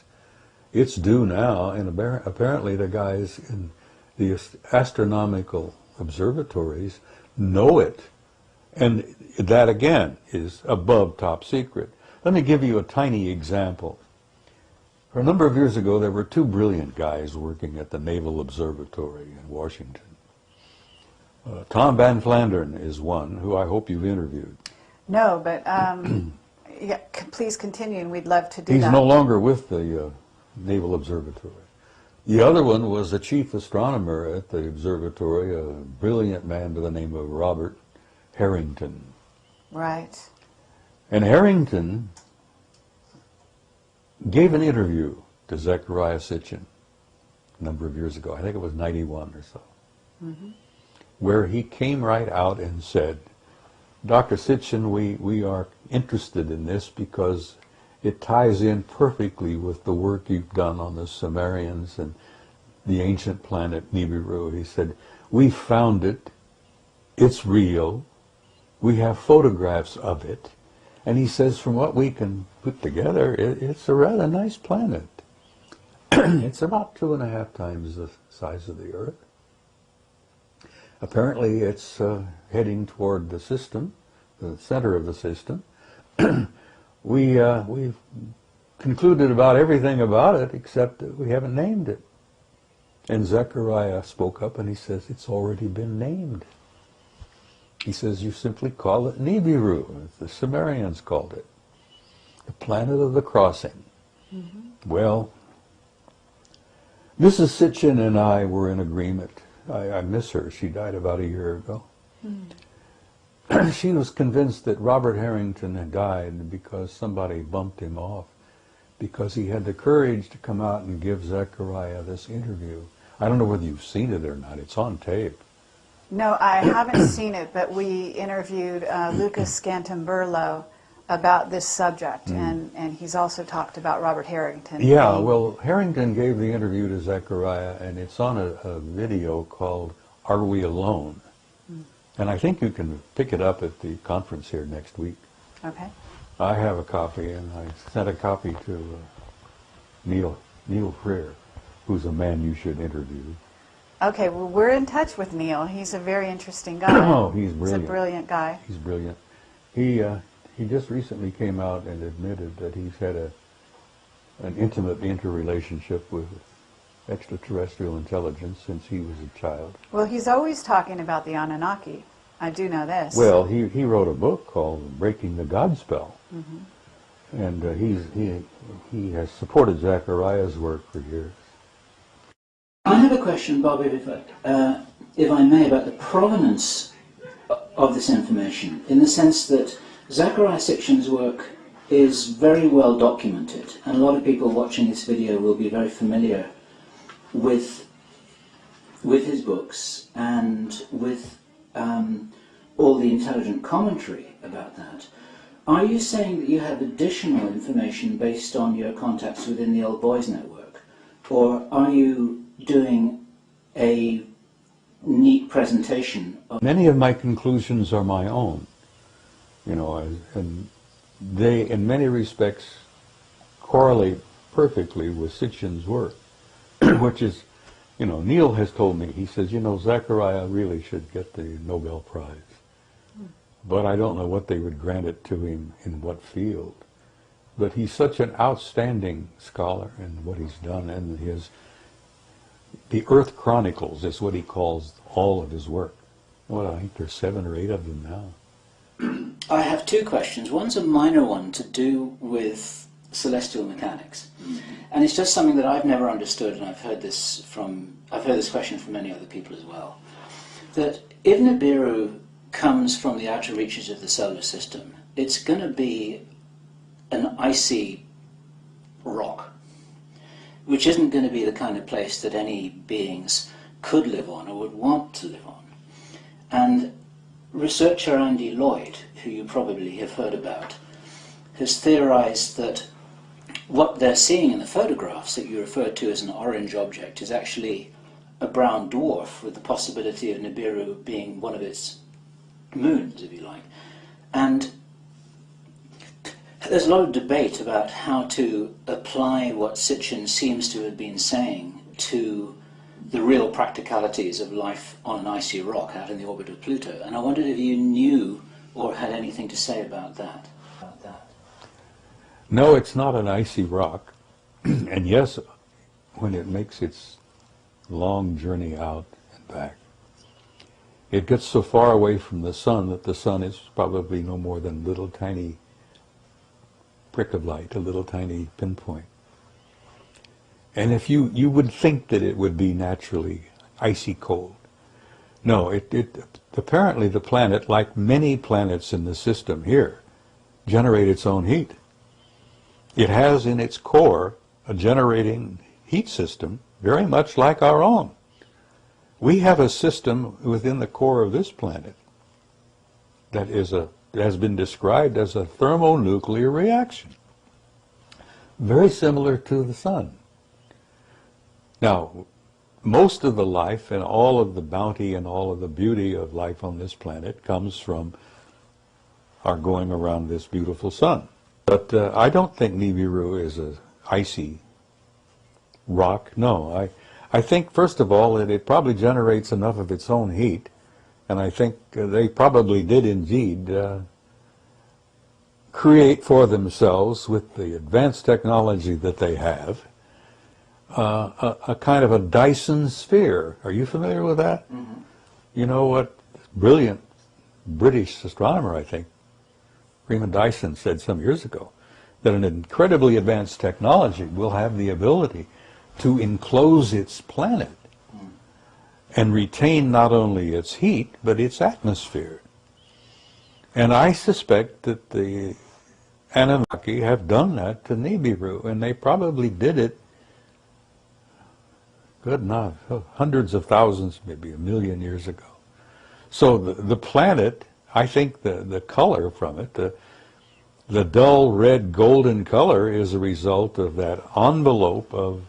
it's due now, and apparently the guys in the astronomical observatories know it. And that, again, is above top secret. Let me give you a tiny example. For a number of years ago, there were two brilliant guys working at the Naval Observatory in Washington. Tom Van Flandern is one, who I hope you've interviewed. No, but yeah, please continue, and we'd love to do that. He's no longer with the Naval Observatory. The other one was the chief astronomer at the observatory, a brilliant man by the name of Robert Harrington. Right. And Harrington gave an interview to Zecharia Sitchin a number of years ago. I think it was 91 or so. Mm-hmm. Where he came right out and said, Dr. Sitchin, we are interested in this because it ties in perfectly with the work you've done on the Sumerians and the ancient planet Nibiru. He said, we found it, it's real, we have photographs of it, and he says from what we can put together, it's a rather nice planet. It's about 2.5 times the size of the Earth. Apparently it's heading toward the system, the center of the system. We've concluded about everything about it except that we haven't named it. And Zecharia spoke up and he says, it's already been named. He says, you simply call it Nibiru, as the Sumerians called it, the planet of the crossing. Mm-hmm. Well, Mrs. Sitchin and I were in agreement. I miss her. She died about a year ago. Mm. She was convinced that Robert Harrington had died because somebody bumped him off, because he had the courage to come out and give Zecharia this interview. I don't know whether you've seen it or not. It's on tape. No, I haven't seen it, but we interviewed Lucas Scantamburlo about this subject, and he's also talked about Robert Harrington. Yeah, well, Harrington gave the interview to Zecharia, and it's on a video called Are We Alone? And I think you can pick it up at the conference here next week. Okay. I have a copy, and I sent a copy to Neil Freer, who's a man you should interview. Okay, well, we're in touch with Neil. He's a very interesting guy. Oh, he's brilliant. He's a brilliant guy. He's brilliant. He just recently came out and admitted that he's had an intimate interrelationship with extraterrestrial intelligence since he was a child. Well, he's always talking about the Anunnaki. I do know this. Well, he wrote a book called Breaking the God Spell. Mm-hmm. And he has supported Zechariah's work for years. I have a question, Bob, if I may, about the provenance of this information, in the sense that Zecharia Sitchin's work is very well documented, and a lot of people watching this video will be very familiar with his books and with all the intelligent commentary about that. Are you saying that you have additional information based on your contacts within the Old Boys Network, or are you doing a neat presentation of... Many of my conclusions are my own, and they, in many respects, correlate perfectly with Sitchin's work, which is, Neil has told me, he says, Zecharia really should get the Nobel Prize. But I don't know what they would grant it to him in what field. But he's such an outstanding scholar in what he's done, and the Earth Chronicles is what he calls all of his work. Well, I think there's 7 or 8 of them now. I have 2 questions. One's a minor one to do with celestial mechanics. And it's just something that I've never understood, and I've heard this question from many other people as well. That if Nibiru comes from the outer reaches of the solar system, it's going to be an icy rock. which isn't going to be the kind of place that any beings could live on or would want to live on. And researcher Andy Lloyd, who you probably have heard about, has theorized that what they're seeing in the photographs that you referred to as an orange object is actually a brown dwarf, with the possibility of Nibiru being one of its moons, if you like. And there's a lot of debate about how to apply what Sitchin seems to have been saying to the real practicalities of life on an icy rock out in the orbit of Pluto. And I wondered if you knew or had anything to say about that. No, it's not an icy rock. And yes, when it makes its long journey out and back, it gets so far away from the sun that the sun is probably no more than a little tiny prick of light, a little tiny pinpoint. And if you would think that it would be naturally icy cold. No, apparently the planet, like many planets in the system here, generate its own heat. It has in its core a generating heat system very much like our own. We have a system within the core of this planet that has been described as a thermonuclear reaction, very similar to the sun. Now, most of the life and all of the bounty and all of the beauty of life on this planet comes from our going around this beautiful sun. But I don't think Nibiru is an icy rock. No, I think, first of all, that it probably generates enough of its own heat, and I think they probably did indeed create for themselves, with the advanced technology that they have, a kind of a Dyson sphere. Are you familiar with that? Mm-hmm. You know what? Brilliant British astronomer, I think, Freeman Dyson, said some years ago that an incredibly advanced technology will have the ability to enclose its planet and retain not only its heat, but its atmosphere. And I suspect that the Anunnaki have done that to Nibiru, and they probably did it, good enough, hundreds of thousands, maybe a million years ago. So the planet, I think the color from it, the dull red golden color, is a result of that envelope of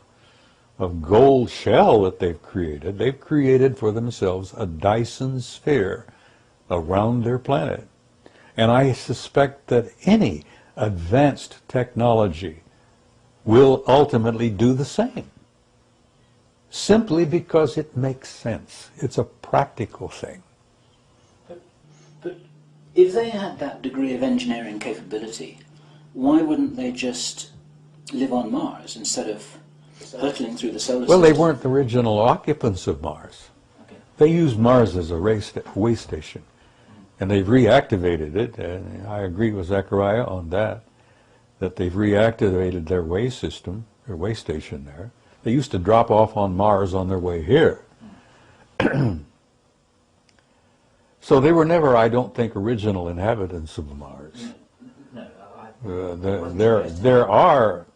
gold shell that they've created. They've created for themselves a Dyson sphere around their planet. And I suspect that any advanced technology will ultimately do the same, simply because it makes sense. It's a practical thing. But if they had that degree of engineering capability, why wouldn't they just live on Mars instead of hurtling through the solar system? Well, they weren't the original occupants of Mars. Okay. They used Mars as a way station, and they've reactivated it, and I agree with Zechariah on that they've reactivated their way system, their way station there. They used to drop off on Mars on their way here. So they were never, I don't think, original inhabitants of Mars. There are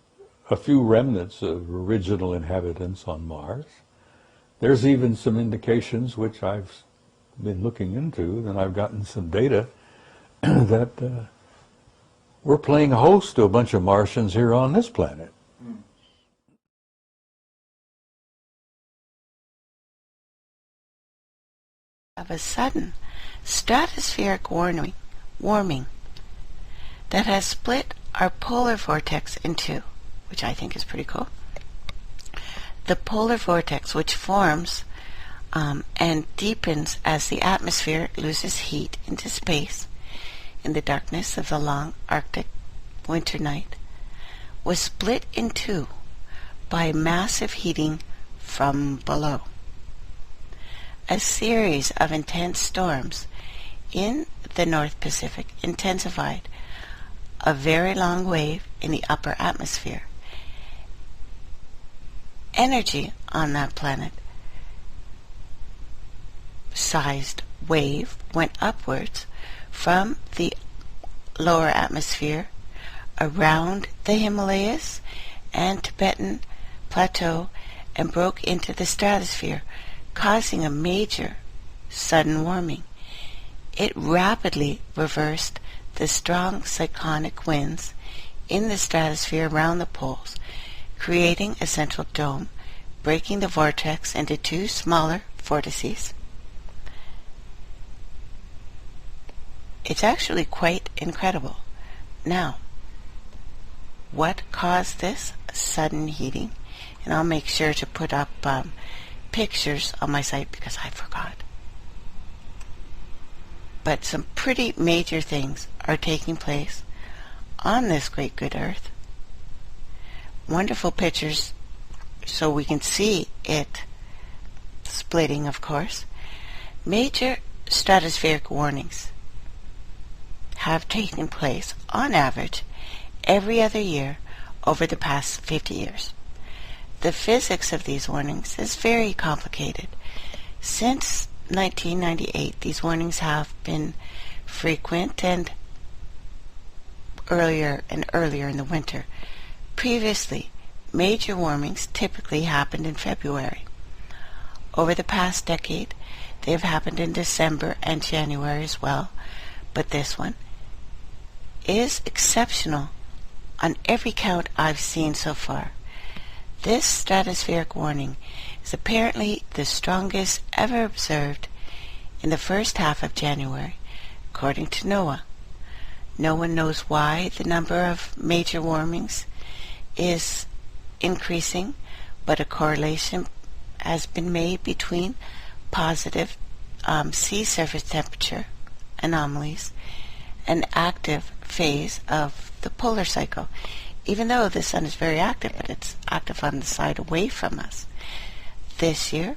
a few remnants of original inhabitants on Mars. There's even some indications, which I've been looking into, and I've gotten some data, that we're playing host to a bunch of Martians here on this planet. Of a sudden stratospheric warming that has split our polar vortex in two, which I think is pretty cool. The polar vortex, which forms and deepens as the atmosphere loses heat into space in the darkness of the long Arctic winter night, was split in two by massive heating from below. A series of intense storms in the North Pacific intensified a very long wave in the upper atmosphere. Energy on that planet-sized wave went upwards from the lower atmosphere around the Himalayas and Tibetan plateau and broke into the stratosphere, causing a major sudden warming. It rapidly reversed the strong cyclonic winds in the stratosphere around the poles, creating a central dome, breaking the vortex into two smaller vortices. It's actually quite incredible. Now, what caused this sudden heating? And I'll make sure to put up pictures on my site because I forgot. But some pretty major things are taking place on this great good Earth. Wonderful pictures so we can see it splitting, of course. Major stratospheric warnings have taken place on average every other year over the past 50 years. The physics of these warnings is very complicated. Since 1998, these warnings have been frequent and earlier in the winter. Previously, major warmings typically happened in February. Over the past decade, they have happened in December and January as well, but this one is exceptional on every count I've seen so far. This stratospheric warning is apparently the strongest ever observed in the first half of January, according to NOAA. No one knows why the number of major warmings is increasing, but a correlation has been made between positive sea surface temperature anomalies and active phase of the polar cycle. Even though the sun is very active, but it's active on the side away from us. This year,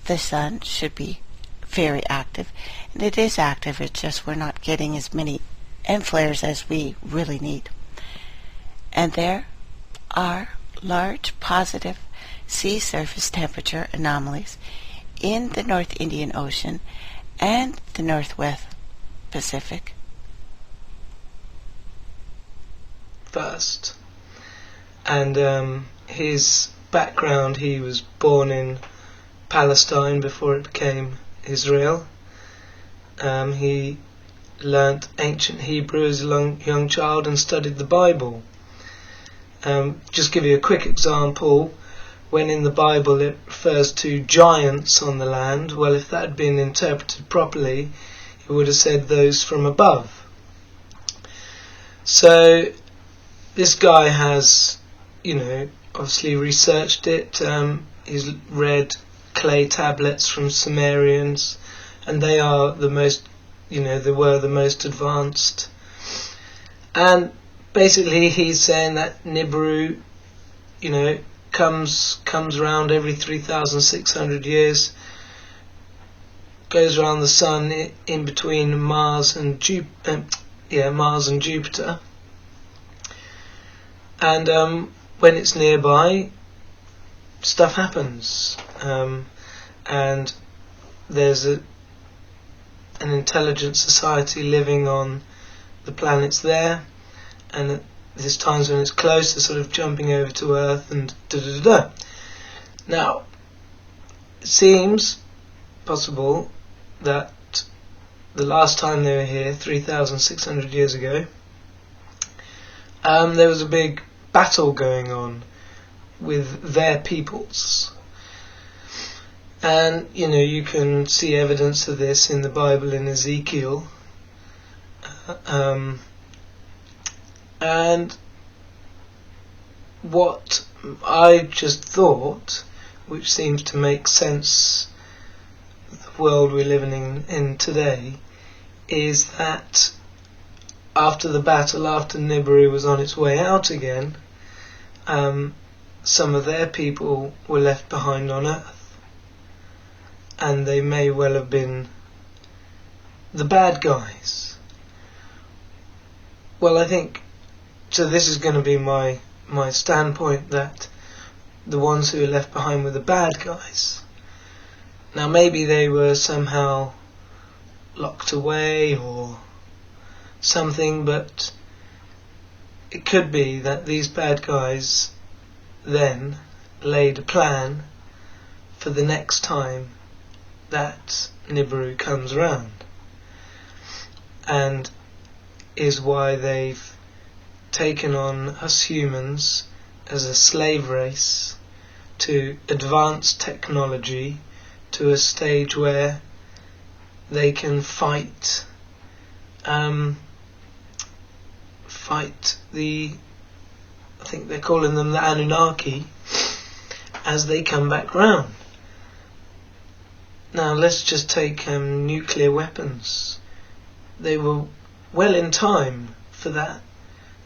the sun should be very active, and it is active, it's just we're not getting as many end flares as we really need. And there are large positive sea surface temperature anomalies in the North Indian Ocean and the Northwest Pacific. First, and his background, he was born in Palestine before it became Israel. He learnt ancient Hebrew as a young child and studied the Bible. Just give you a quick example. When in the Bible it refers to giants on the land, well, if that had been interpreted properly, it would have said those from above. So this guy has, obviously researched it. He's read clay tablets from Sumerians, and they are the most, they were the most advanced. And basically he's saying that Nibiru, comes around every 3,600 years, goes around the sun in between Mars and Jupiter. And when it's nearby, stuff happens. And there's an intelligent society living on the planets there, and there's times when it's close, they're sort of jumping over to Earth and da-da-da-da. Now, it seems possible that the last time they were here, 3,600 years ago, there was a big battle going on with their peoples. And, you can see evidence of this in the Bible in Ezekiel. And what I just thought, which seems to make sense of the world we're living in today, is that after the battle, after Nibiru was on its way out again, some of their people were left behind on Earth, and they may well have been the bad guys. Well, I think, so this is going to be my standpoint, that the ones who are left behind were the bad guys. Now maybe they were somehow locked away or something, but it could be that these bad guys then laid a plan for the next time that Nibiru comes around, and is why they've taken on us humans as a slave race to advance technology to a stage where they can fight the, I think they're calling them the Anunnaki, as they come back round. Now let's just take nuclear weapons. They were well in time for that.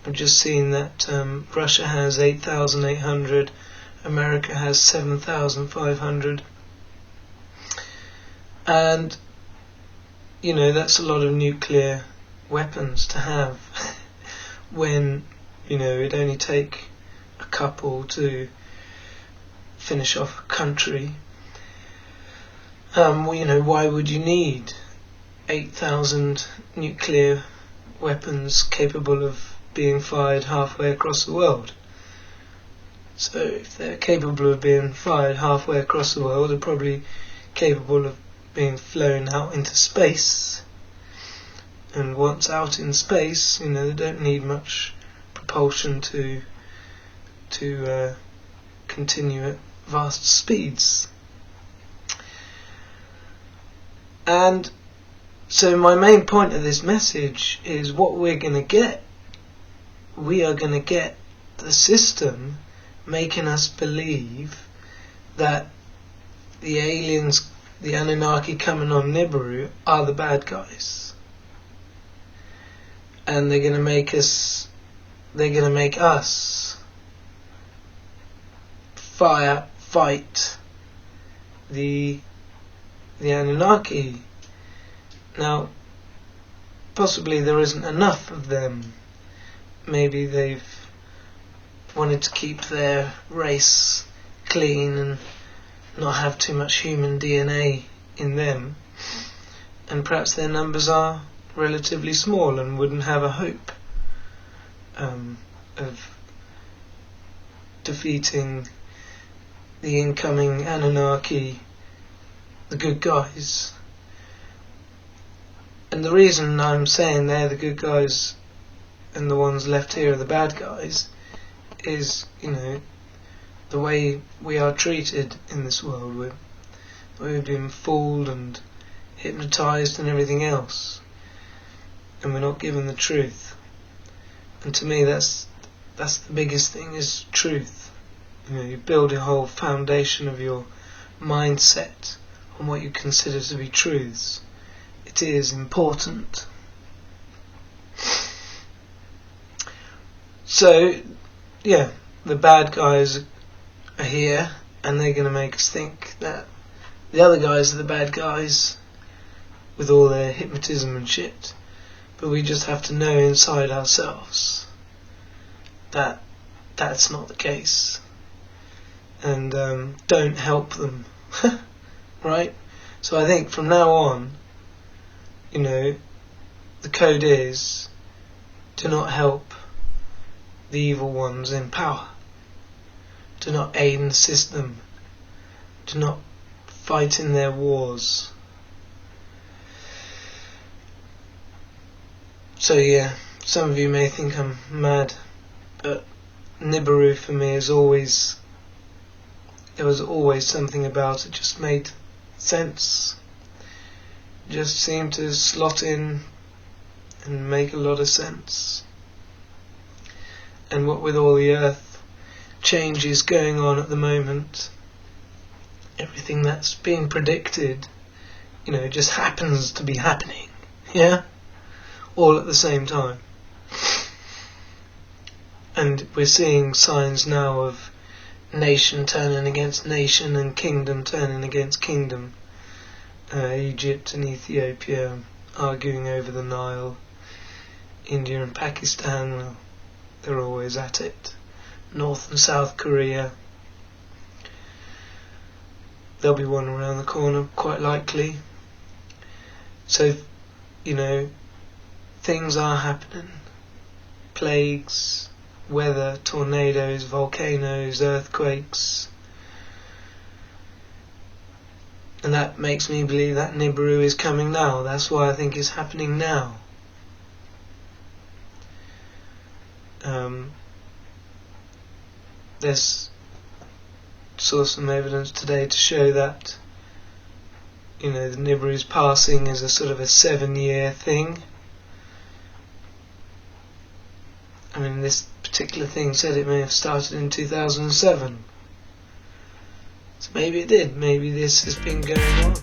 I've just seen that Russia has 8,800, America has 7,500, and you know, that's a lot of nuclear weapons to have when, you know, it'd only take a couple to finish off a country. Well, you know, why would you need 8,000 nuclear weapons capable of being fired halfway across the world? So if they're capable of being fired halfway across the world, they're probably capable of being flown out into space. And once out in space, you know, they don't need much propulsion to continue at vast speeds. And so my main point of this message is what we're going to get. We are going to get the system making us believe that the aliens, the Anunnaki coming on Nibiru, are the bad guys. And they're going to make us fight the Anunnaki. Now, possibly there isn't enough of them. Maybe they've wanted to keep their race clean and not have too much human DNA in them, and perhaps their numbers are relatively small and wouldn't have a hope of defeating the incoming Anunnaki, the good guys. And the reason I'm saying they're the good guys and the ones left here are the bad guys is, you know, the way we are treated in this world. We've been fooled and hypnotized and everything else, and we're not given the truth. And to me, that's the biggest thing, is truth. You know, you build a whole foundation of your mindset on what you consider to be truths. It is important. So, yeah, the bad guys are here, and they're going to make us think that the other guys are the bad guys with all their hypnotism and shit. But we just have to know inside ourselves that that's not the case. And don't help them. Right? So I think from now on, you know, the code is do not help the evil ones in power. Do not aid in the system. Do not fight in their wars. So yeah, some of you may think I'm mad, but Nibiru for me is always, there was always something about it just made sense. Just seemed to slot in and make a lot of sense. And what with all the earth changes going on at the moment, everything that's being predicted, you know, just happens to be happening. Yeah? All at the same time. And we're seeing signs now of nation turning against nation and kingdom turning against kingdom. Egypt and Ethiopia arguing over the Nile. India and Pakistan, well, they're always at it. North and South Korea. There'll be one around the corner, quite likely. So, you know, things are happening. Plagues, weather, tornadoes, volcanoes, earthquakes, And that makes me believe that Nibiru is coming now. That's why I think it's happening now. There's saw some evidence today to show that, you know, the Nibiru's passing is a sort of a 7-year thing. I mean, this particular thing said it may have started in 2007. So maybe it did. Maybe this has been going on.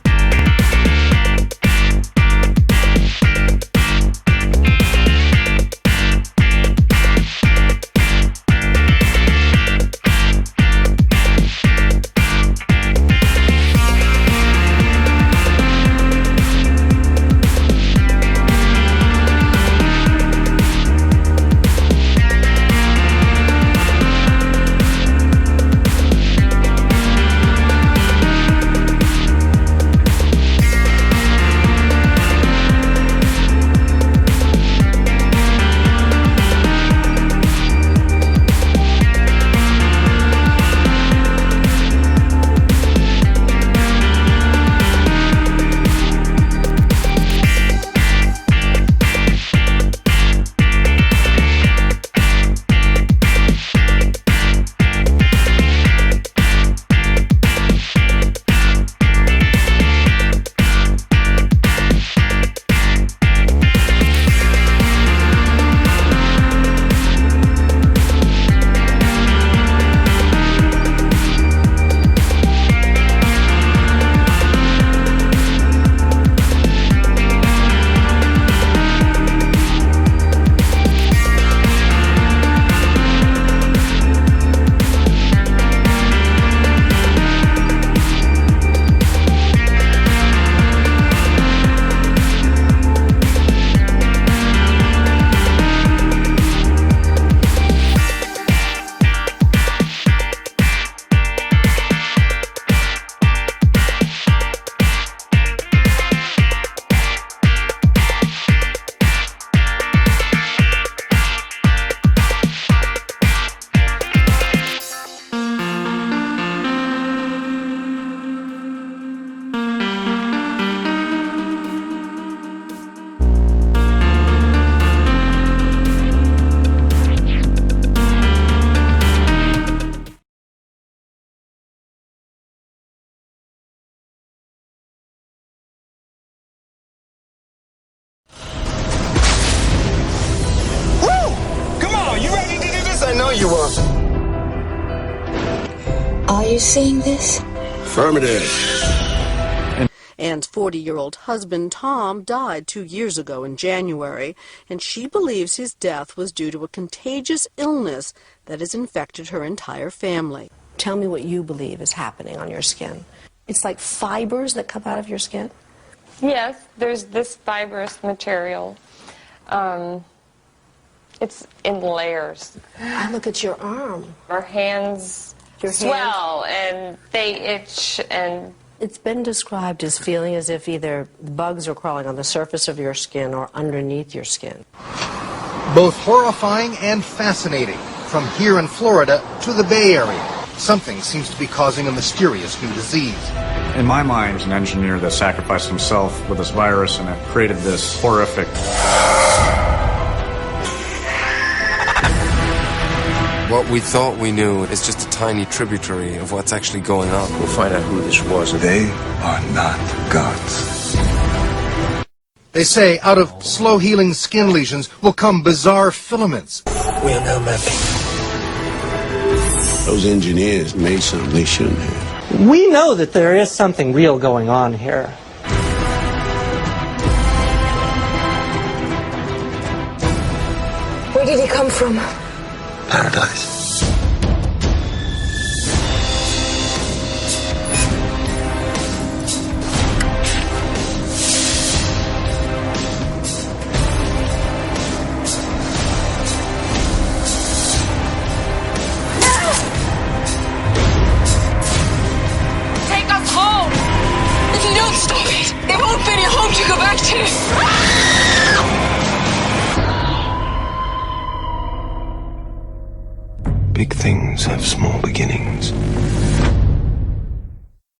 I know you are. Are you seeing this? Affirmative. Ann's 40-year-old husband, Tom, died 2 years ago in January, and she believes his death was due to a contagious illness that has infected her entire family. Tell me what you believe is happening on your skin. It's like fibers that come out of your skin? Yes, there's this fibrous material. It's in layers. I look at your arm. Our hands swell and they itch, and it's been described as feeling as if either bugs are crawling on the surface of your skin or underneath your skin. Both horrifying and fascinating. From here in Florida to the Bay Area, something seems to be causing a mysterious new disease. In my mind, an engineer that sacrificed himself with this virus and it created this horrific... What we thought we knew is just a tiny tributary of what's actually going on. We'll find out who this was. They are not gods. They say out of slow-healing skin lesions will come bizarre filaments. We'll know nothing. Those engineers made something they shouldn't have. We know that there is something real going on here. Where did he come from? Paradise. Take us home! If you don't stop it, there won't be any home to go back to! Big things have small beginnings.